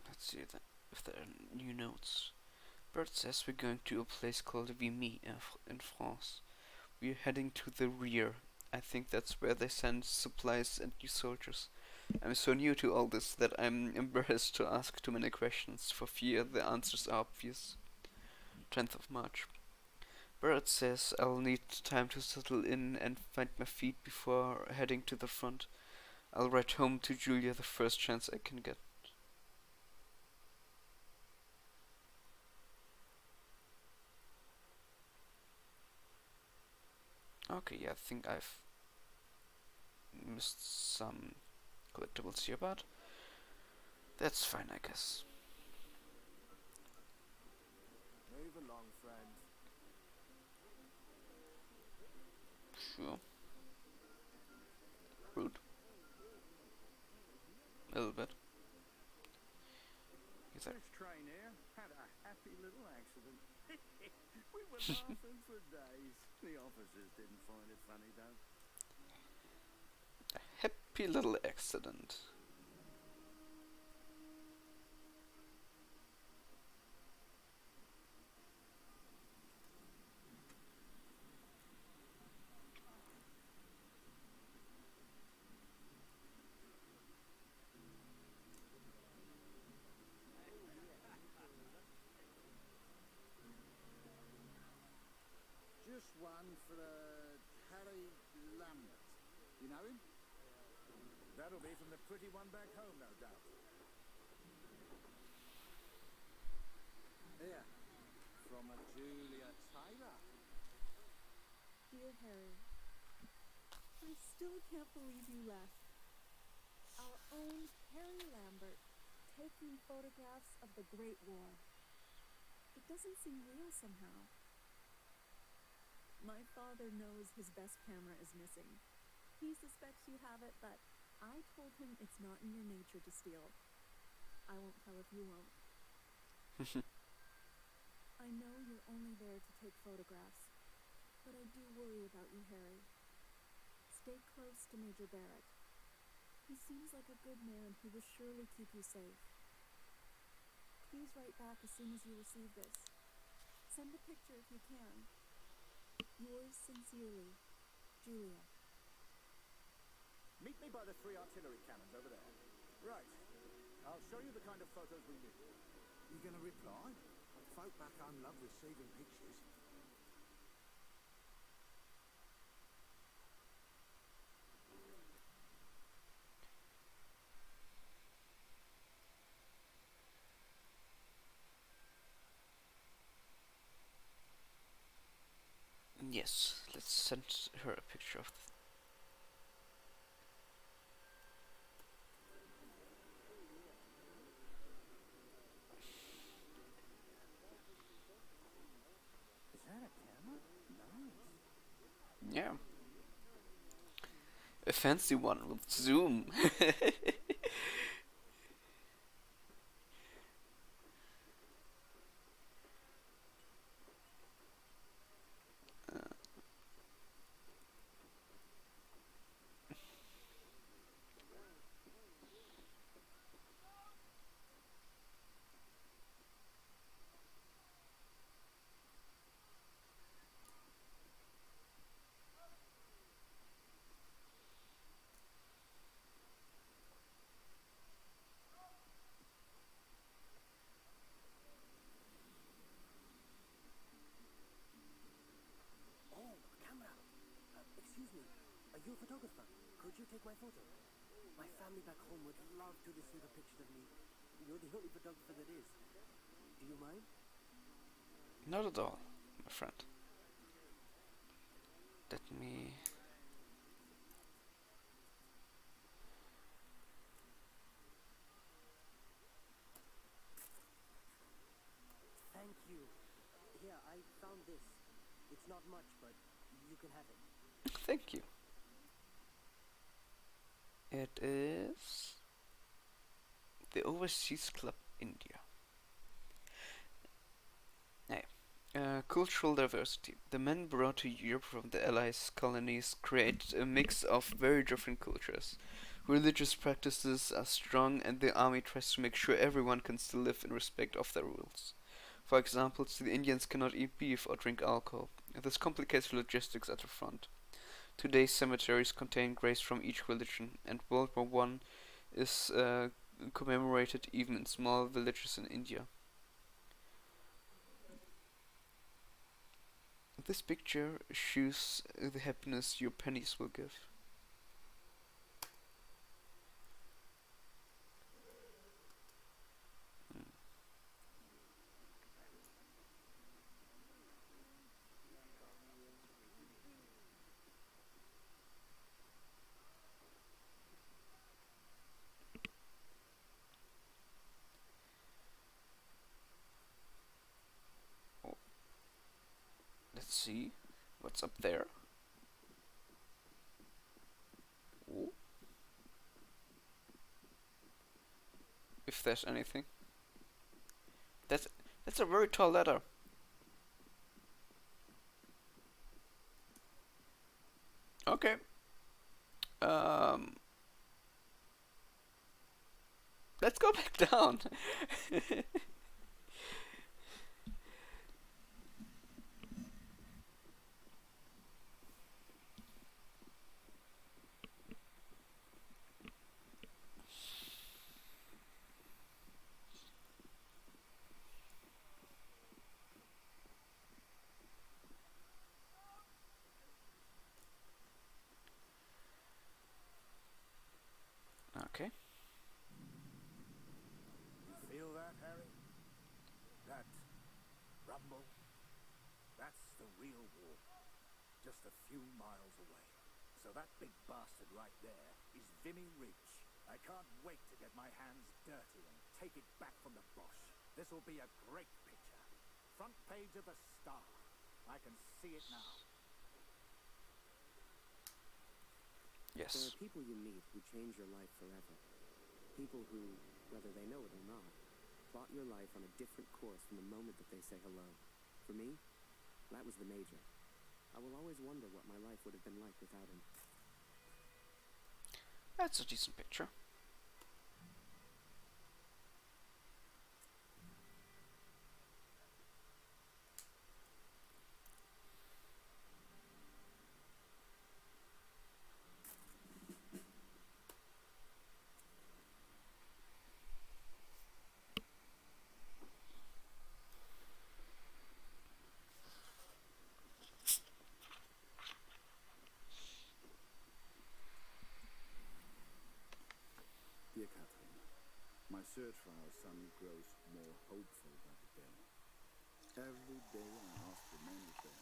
Let's see then if there are new notes. Bert says we're going to a place called Vimy in France. We're heading to the rear. I think that's where they send supplies and new soldiers. I'm so new to all this that I'm embarrassed to ask too many questions for fear the answers are obvious. 10th of March. Barrett says I'll need time to settle in and find my feet before heading to the front. I'll write home to Julia the first chance I can get. Okay, yeah, I think I've missed some collectibles here, but that's fine, I guess. Move along, friend. Sure. Rude. A little bit. Is that First train here had a happy little accident. We were laughing for days. The officers didn't find it funny though. a happy little accident? Just one for Harry Lambert. You know him? That'll be from the pretty one back home, no doubt. Here. From a Julia Taylor. Dear Harry, I still can't believe you left. Our own Harry Lambert taking photographs of the Great War. It doesn't seem real somehow. My father knows his best camera is missing. He suspects you have it, but I told him it's not in your nature to steal. I won't tell if you won't. I know you're only there to take photographs, but I do worry about you, Harry. Stay close to Major Barrett. He seems like a good man who will surely keep you safe. Please write back as soon as you receive this. Send a picture if you can. Yours sincerely, Julia. Meet me by the 3 artillery cannons over there. Right. I'll show you the kind of photos we need. You gonna reply? Folk back home love receiving pictures. Yes, let's send her a picture of Is that a camera? Nice. yeah. A fancy one with zoom. Oh, camera. Excuse me. Are you a photographer? Could you take my photo? My family back home would love to receive a picture of me. You're the only photographer that is. Do you mind? Not at all, my friend. Let me... Thank you. Here, I found this. It's not much, but you can have it. Thank you. It is... The Overseas Club India. Cultural diversity. The men brought to Europe from the Allies colonies create a mix of very different cultures. Religious practices are strong, and the army tries to make sure everyone can still live in respect of their rules. For example, the Indians cannot eat beef or drink alcohol. This complicates logistics at the front. Today's cemeteries contain graves from each religion, and World War I is commemorated even in small villages in India. This picture shows the happiness your pennies will give. Let's see what's up there. Ooh. If there's anything. That's a very tall ladder. Okay. Let's go back down. Okay. You feel that, Harry? That rumble? That's the real war. Just a few miles away. So that big bastard right there is Vimy Ridge. I can't wait to get my hands dirty and take it back from the Bosch. This will be a great picture. Front page of the Star. I can see it now. There Yes. are people you meet who change your life forever. People who, whether they know it or not, plot your life on a different course from the moment that they say hello. For me, that was the Major. I will always wonder what my life would have been like without him. That's a decent picture. Dear Catherine, my search for our son grows more hopeful by the day. Every day I ask the manager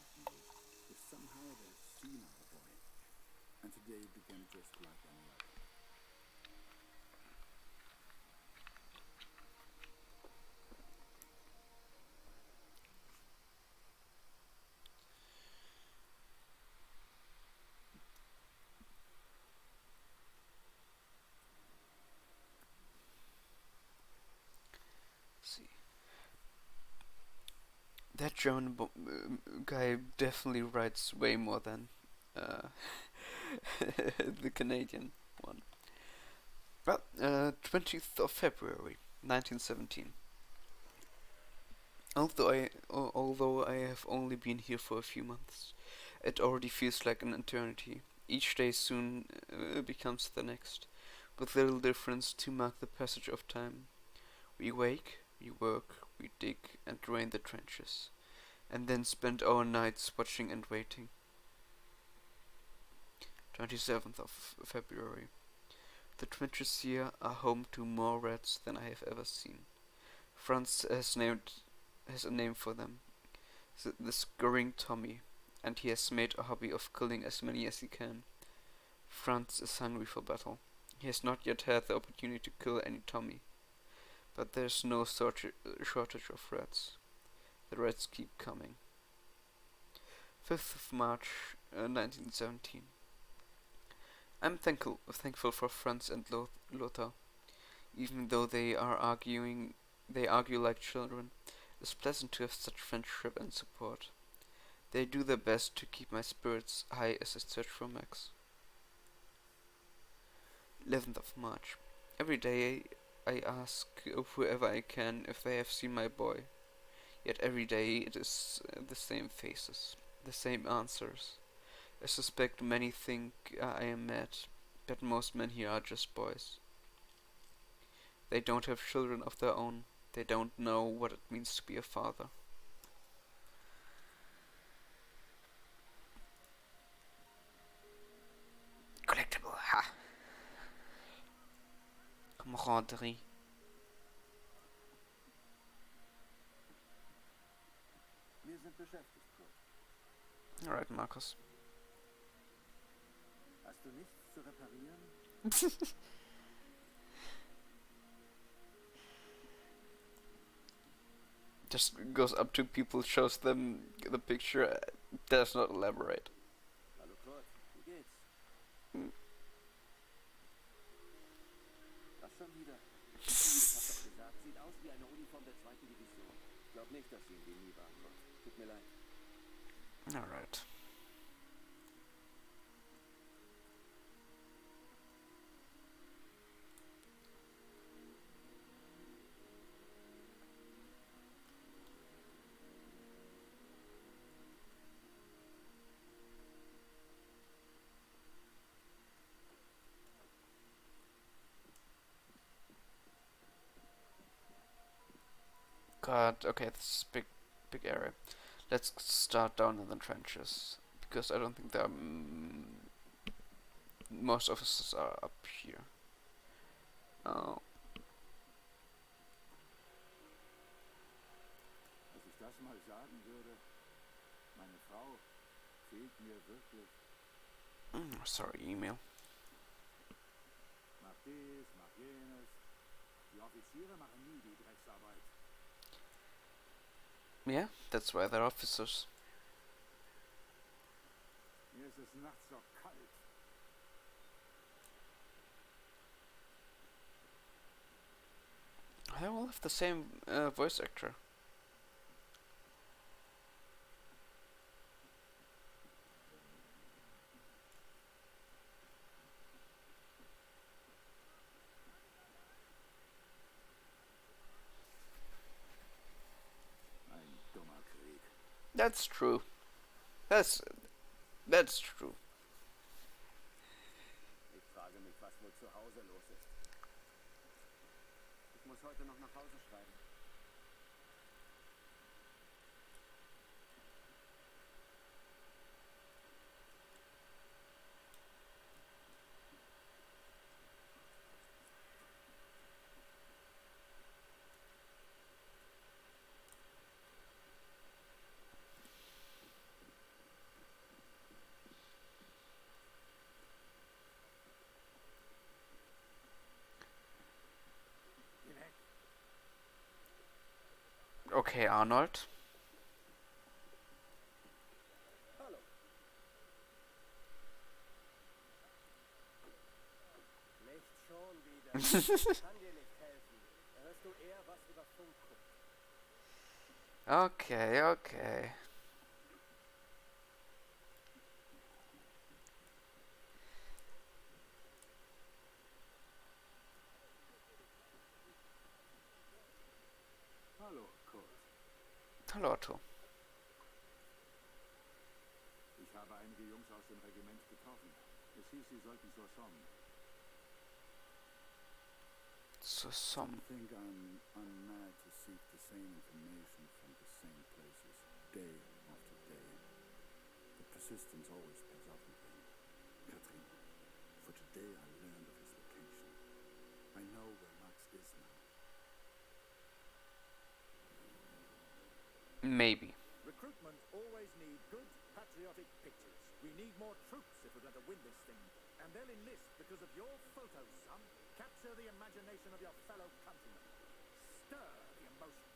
if somehow they've seen our boy. And today began just like any other. See. That German guy definitely writes way more than the Canadian one. Well, 20th of February, 1917. Although I have only been here for a few months, it already feels like an eternity. Each day soon becomes the next, with little difference to mark the passage of time. We wake, we work, we dig and drain the trenches, and then spend our nights watching and waiting. 27th of February. The trenches here are home to more rats than I have ever seen. Franz has a name for them, the scurrying Tommy, and he has made a hobby of killing as many as he can. Franz is hungry for battle. He has not yet had the opportunity to kill any Tommy, but there's no shortage of rats. The rats keep coming. 5th of March, 1917. I'm thankful for Franz and Lothar. Even though they argue like children. It's pleasant to have such friendship and support. They do their best to keep my spirits high as I search for Max. 11th of March. Every day I ask whoever I can if they have seen my boy. Yet every day it is the same faces, the same answers. I suspect many think I am mad, but most men here are just boys. They don't have children of their own. They don't know what it means to be a father. Collectible, ha! Camaraderie. Wir sind beschäftigt, Kurt. Alright, Markus. Hast du nichts zu reparieren? Just goes up to people, shows them the picture, does not elaborate. Hallo Kurt, wie geht's? Hm. Was schon wieder? Ich hab doch gesagt, sieht aus wie eine Uniform der 2. Division. Ich glaub nicht, dass sie in Genie war, Kurt. Tut mir leid. Alright. God, okay, this is big area. Let's start down in the trenches, because I don't think there are most officers are up here. Oh, Als ich das mal sagen würde, meine Frau fehlt mir wirklich. sorry, email. Mach dies, mach jenes. Die Offiziere machen nie die Drecksarbeit. Yeah, that's why they're officers. Mir ist es nachts so kalt. They all have the same voice actor. Ein dummer Krieg. That's true. That's true. Ich frage mich, was wohl zu Hause los ist. Ich muss heute noch nach Hause schreiben. Geh weg. Okay, Arnold. Hallo. Nicht schon wieder. Ich kann dir nicht helfen. Da hörst du eher was über Funk. Okay, okay. Hallo, Kurt. Hallo Otto. Ich habe einige Jungs aus dem Regiment getroffen. Es hieß, sie sollten zur Somme. So some. I think I'm mad to seek the same information from the same places, day after day. But persistence always pays off in the end. Katrin, for today I learned of his location. I know where Max is now. Maybe. Recruitment always need good, patriotic pictures. We need more troops if we're going to win this thing. And they'll enlist because of your photos, son. Capture the imagination of your fellow countrymen. Stir the emotions.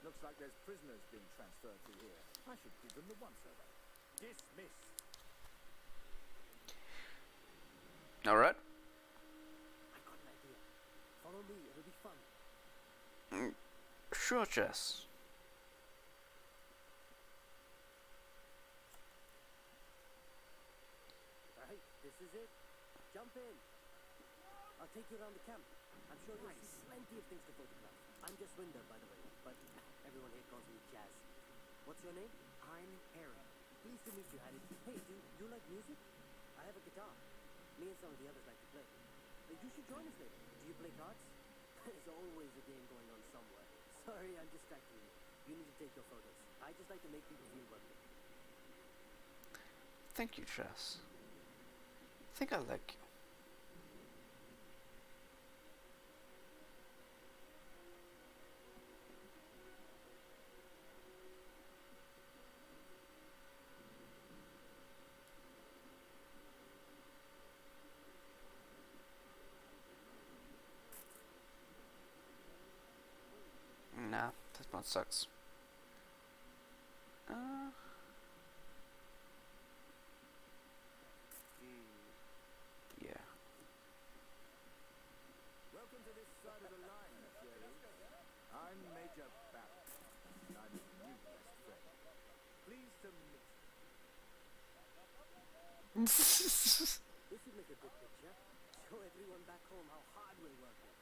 Looks like there's prisoners being transferred through here. I should give them the once-over. Dismissed. Alright. I've got an idea. Sure, Jess. Right, this is it. Jump in. I'll take you around the camp. I'm sure you'll see plenty of things to photograph. I'm just Winder, by the way, but everyone here calls me Jazz. What's your name? I'm Harry. Pleased to meet you, Harry. Hey, do you like music? I have a guitar. Me and some of the others like to play. You should join us later. Do you play cards? There's always a game going on somewhere. Sorry, I'm distracting you. You need to take your photos. I just like to make people feel welcome. Thank you, Jess. I think I like you. Nah, this one sucks. Yeah. Welcome to this side of the line, Jerry. I'm Major Barrett, and I'm your new best friend. Pleased to meet you. This would make a good picture. Show everyone back home how hard we're working.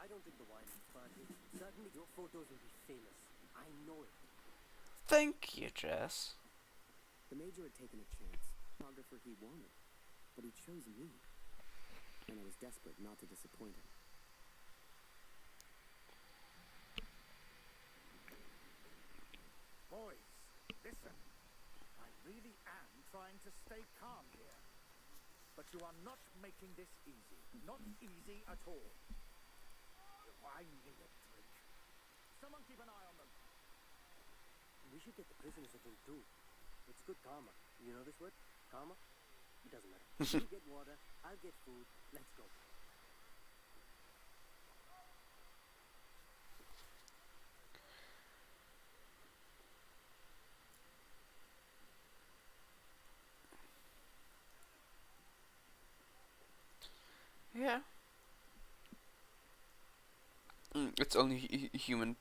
I don't drink the wine, but certainly your photos will be famous. I know it. Thank you, Jess. The Major had taken a chance. Photographer he wanted. But he chose me. And I was desperate not to disappoint him. Boys, listen. I really am trying to stay calm here. But you are not making this easy. Not easy at all. I need a drink. Someone keep an eye on them. We should get the prisoners a drink too. It's good karma. You know this word? Karma? It doesn't matter. You get water, I'll get food. Let's go. Yeah. It's only human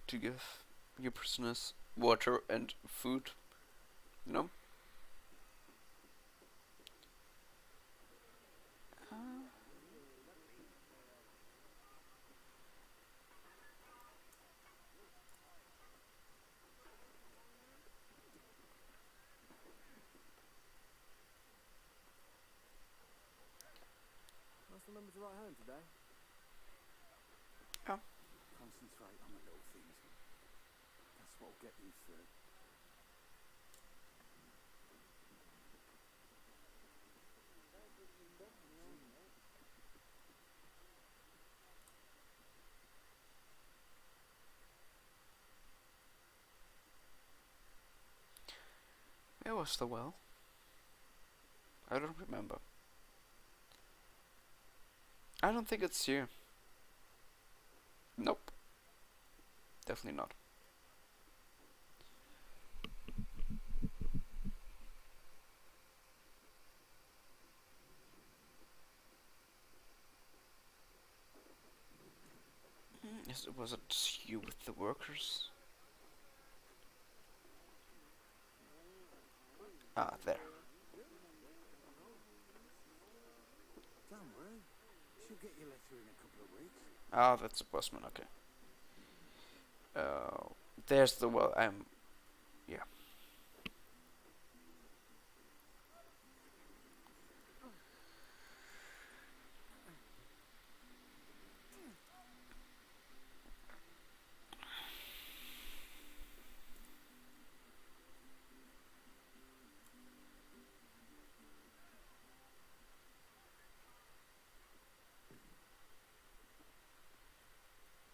to give your prisoners water and food, you know? Must remember to write home today. Yeah. Concentrate on the little things. That's what'll get you through. Where was the well? I don't remember. I don't think it's here. Nope. Definitely not. Yes, was it you with the workers? Ah, there. Don't worry. She'll get your letter in a couple of weeks. Ah, that's the postman, okay. There's the well, yeah.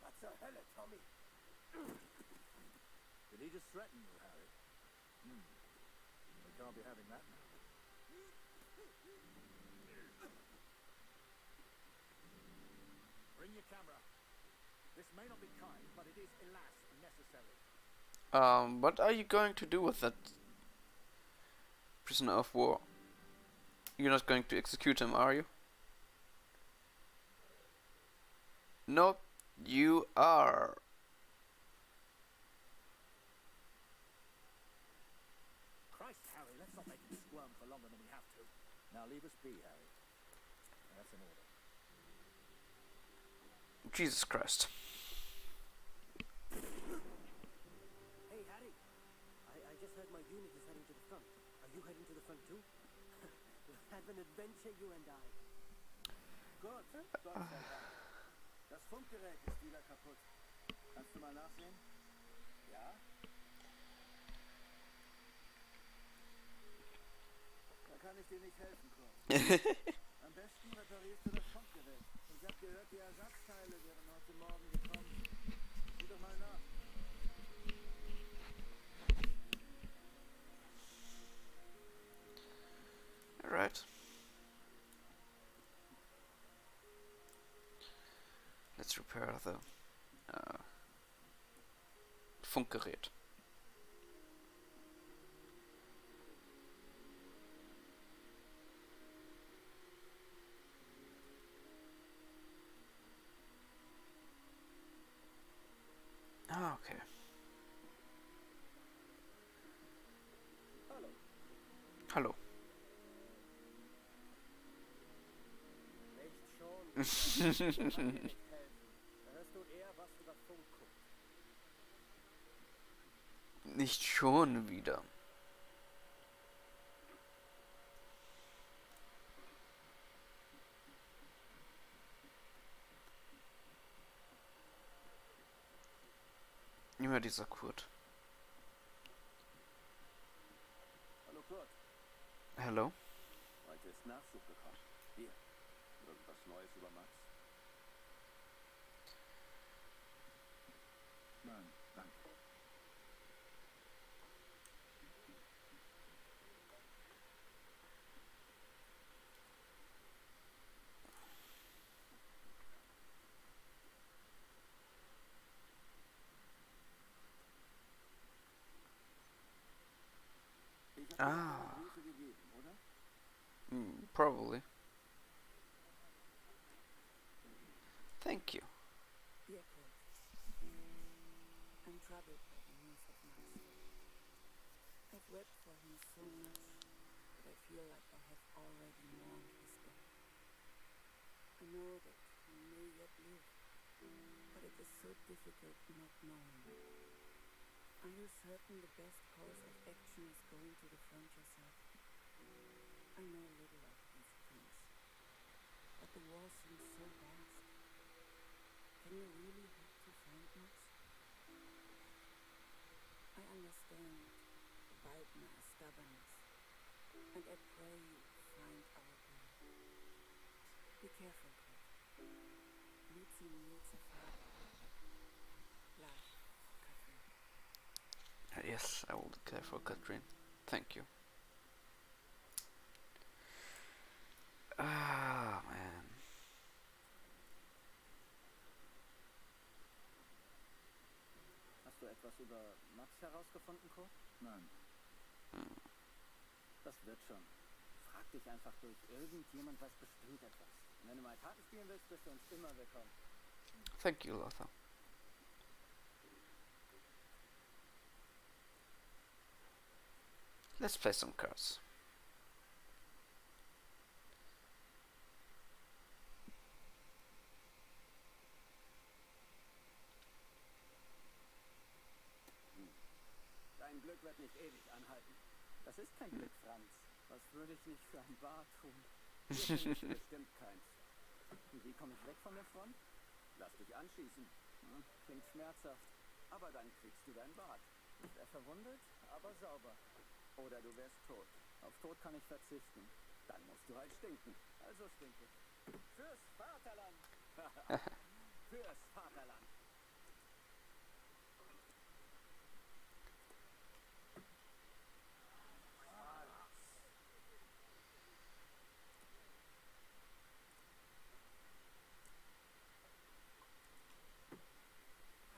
What's the hell, Tommy? Did he just threaten you, Harry? We can't be having that now. Bring your camera. This may not be kind, but it is, alas, necessary. What are you going to do with that prisoner of war? You're not going to execute him, are you? Nope, you are. Christ, Harry, let's not make him squirm for longer than we have to. Now leave us be, Harry. That's an order. Jesus Christ. Hey, Harry. I just heard my unit is heading to the front. Are you heading to the front too? We'll have an adventure, you and I. Gut, Gott sei Dank. Das Funkgerät ist wieder kaputt. Kannst du mal nachsehen? Ja? Da kann ich dir nicht helfen, Kurt. Am besten reparierst du das Funkgerät. Ich hab gehört, die Ersatzteile wären heute Morgen gekommen. Sieh doch mal nach. Alright. Let's repair the Funkgerät. Ah, okay. Hallo. Hallo. Nicht schon. Kann dir nicht helfen. Da hörst du eher was über Funk guckt. Nicht schon wieder. Immer dieser Kurt. Hallo, Kurt. Hello. Heute ist Nachschub gekommen. Hier. Irgendwas Neues über Max? Nein, danke. Ich hab dir Ah. eine Hilfe gegeben, oder? Probably. Thank you. Dear Kurt, I'm troubled by the news of Max. I've wept for him so much that I feel like I have already mourned his death. I know that he may yet live, but it is so difficult not knowing. Are you certain the best course of action is going to the front yourself? I know little of these things, but the war seems so vast. Can you really hope to find Max? I understand the Baldner stubbornness, and I pray you find our girl. Be careful, Kurt. Lucy needs a father. Love, Catherine. Yes, I will care for Catherine. Thank you. Ah, man. Hast du etwas über Max herausgefunden, Kurt? Nein. Das wird schon. Frag dich einfach durch. Irgendjemand weiß bestimmt etwas. Und wenn du mal Karte spielen willst, bist du uns immer willkommen. Thank you, Lothar. Let's play some cards. Dein Glück wird nicht ewig anhalten. Das ist kein Glück, Franz. Was würde ich nicht für ein Bart tun? Hier finde ich bestimmt keins. Und wie komme ich weg von der Front? Lass dich anschießen. Hm, klingt schmerzhaft. Aber dann kriegst du dein Bart. Ich wär verwundet, aber sauber. Oder du wärst tot. Auf Tod kann ich verzichten. Dann musst du halt stinken. Also stinke. Fürs Vaterland! Fürs Vaterland!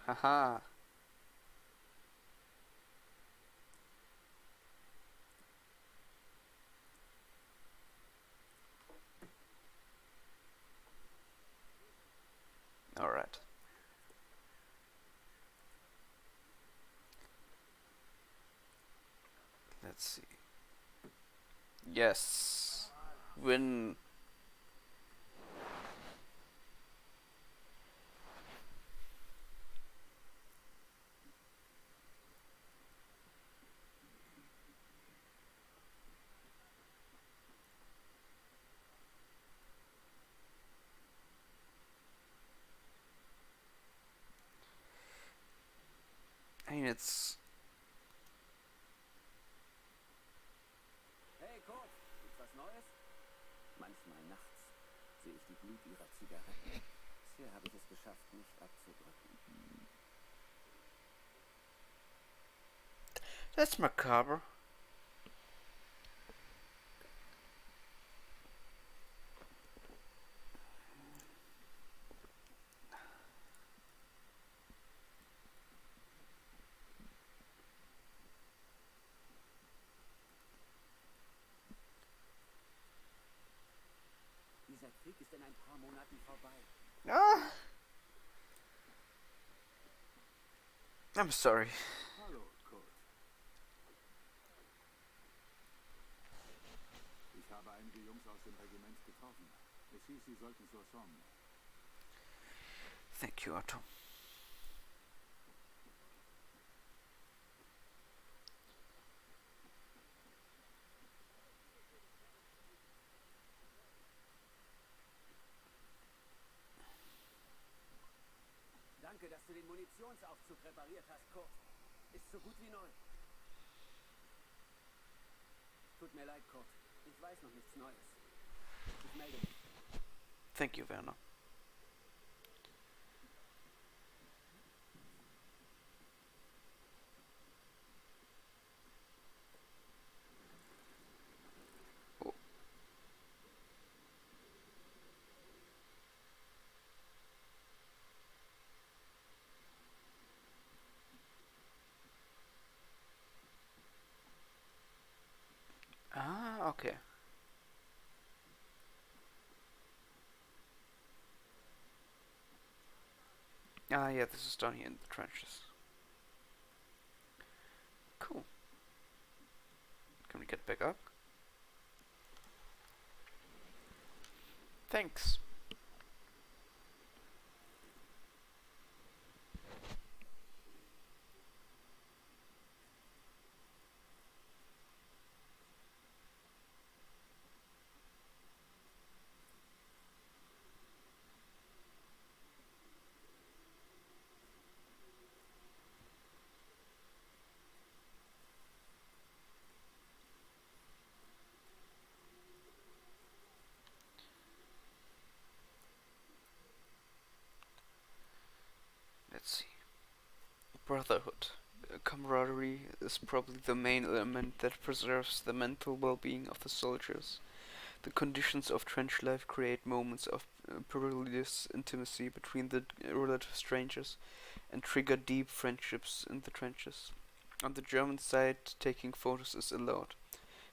Haha. Alright. Let's see. Yes. Win. I mean, it's... Hey, Kurt, gibt's was Neues? Manchmal nachts sehe ich die Glut ihrer Zigaretten. Bisher habe ich es geschafft, nicht abzudrücken. That's macabre. Dieser Krieg ist in ein paar Monaten vorbei. Ah! I'm sorry. Hallo, Kurt. Ich habe einige Jungs aus dem Regiment getroffen. Es hieß, sie sollten zur Somme. Thank you, Otto. Danke, dass du den Munitionsaufzug repariert hast, Kurt. Ist so gut wie neu. Tut mir leid, Kurt. Ich weiß noch nichts Neues. Ich melde mich. Thank you, Werner. Oh. Ah, okay. Ah, yeah, this is down here in the trenches. Cool. Can we get back up? Thanks. Let's see. Brotherhood. Camaraderie is probably the main element that preserves the mental well-being of the soldiers. The conditions of trench life create moments of perilous intimacy between the relative strangers and trigger deep friendships in the trenches. On the German side, taking photos is allowed,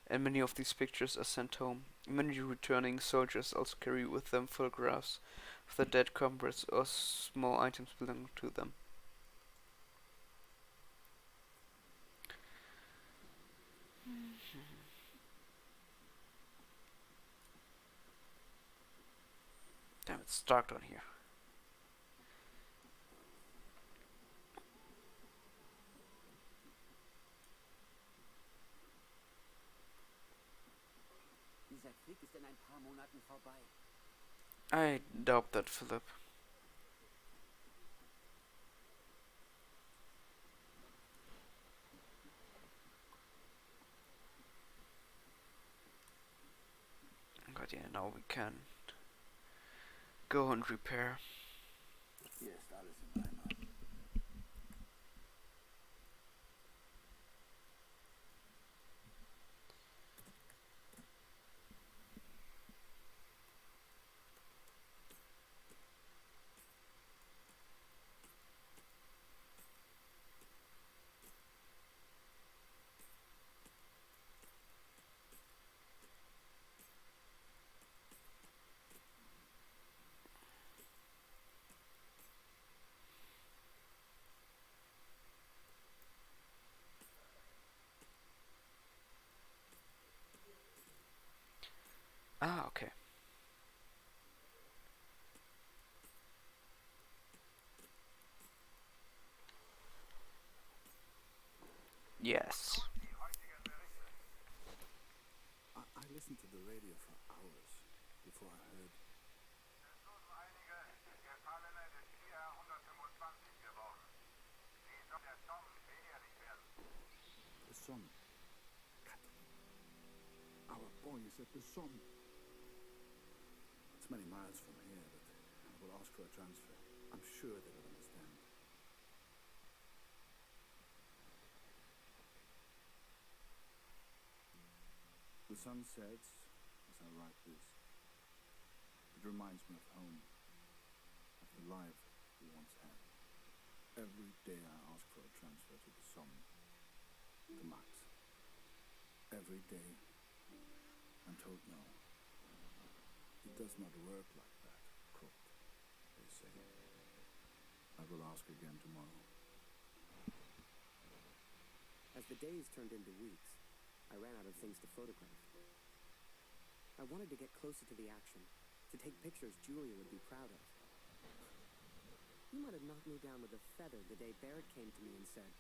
and many of these pictures are sent home. Many returning soldiers also carry with them photographs of their dead comrades or small items belonging to them. Damn, it's dark down here. Dieser Krieg ist in ein paar Monaten vorbei. I doubt that, Philip. God, yeah, now we can go and repair. Hier ist alles im Eimer. Ah, okay. Yes. I listened to the radio for hours before I heard. The Somme. Our boy is at the Somme. It's many miles from here, but I will ask for a transfer. I'm sure they will understand. The sun sets as I write this. It reminds me of home, of the life we once had. Every day I ask for a transfer to the Somme, to Max. Every day I'm told no. It does not work like that, Kurt, they say. I will ask again tomorrow. As the days turned into weeks, I ran out of things to photograph. I wanted to get closer to the action, to take pictures Julia would be proud of. You might have knocked me down with a feather the day Barrett came to me and said,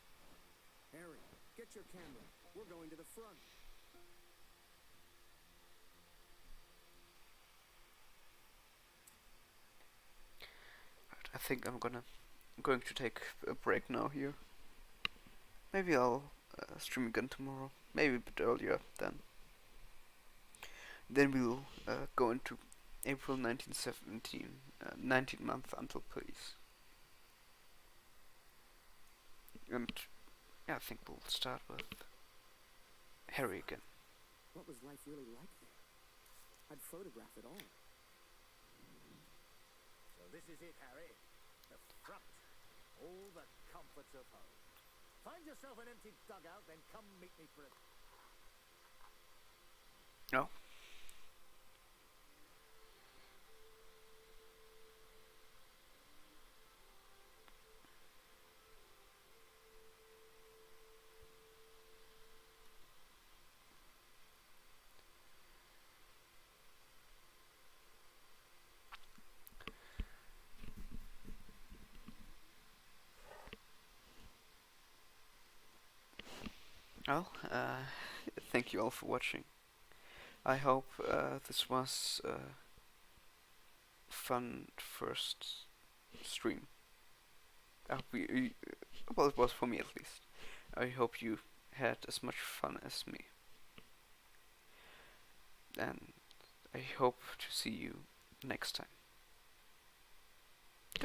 "Harry, get your camera. We're going to the front." I think I'm going to take a break now here. Maybe I'll stream again tomorrow. Maybe a bit earlier then. Then we'll go into April 1917, 19 months until police. And yeah, I think we'll start with Harry again. What was life really like there? I'd photograph it all. So this is it, Harry. The front. All the comforts of home. Find yourself an empty dugout, then come meet me for a... No? Well, thank you all for watching. I hope this was a fun first stream. Well, it was for me at least. I hope you had as much fun as me. And I hope to see you next time.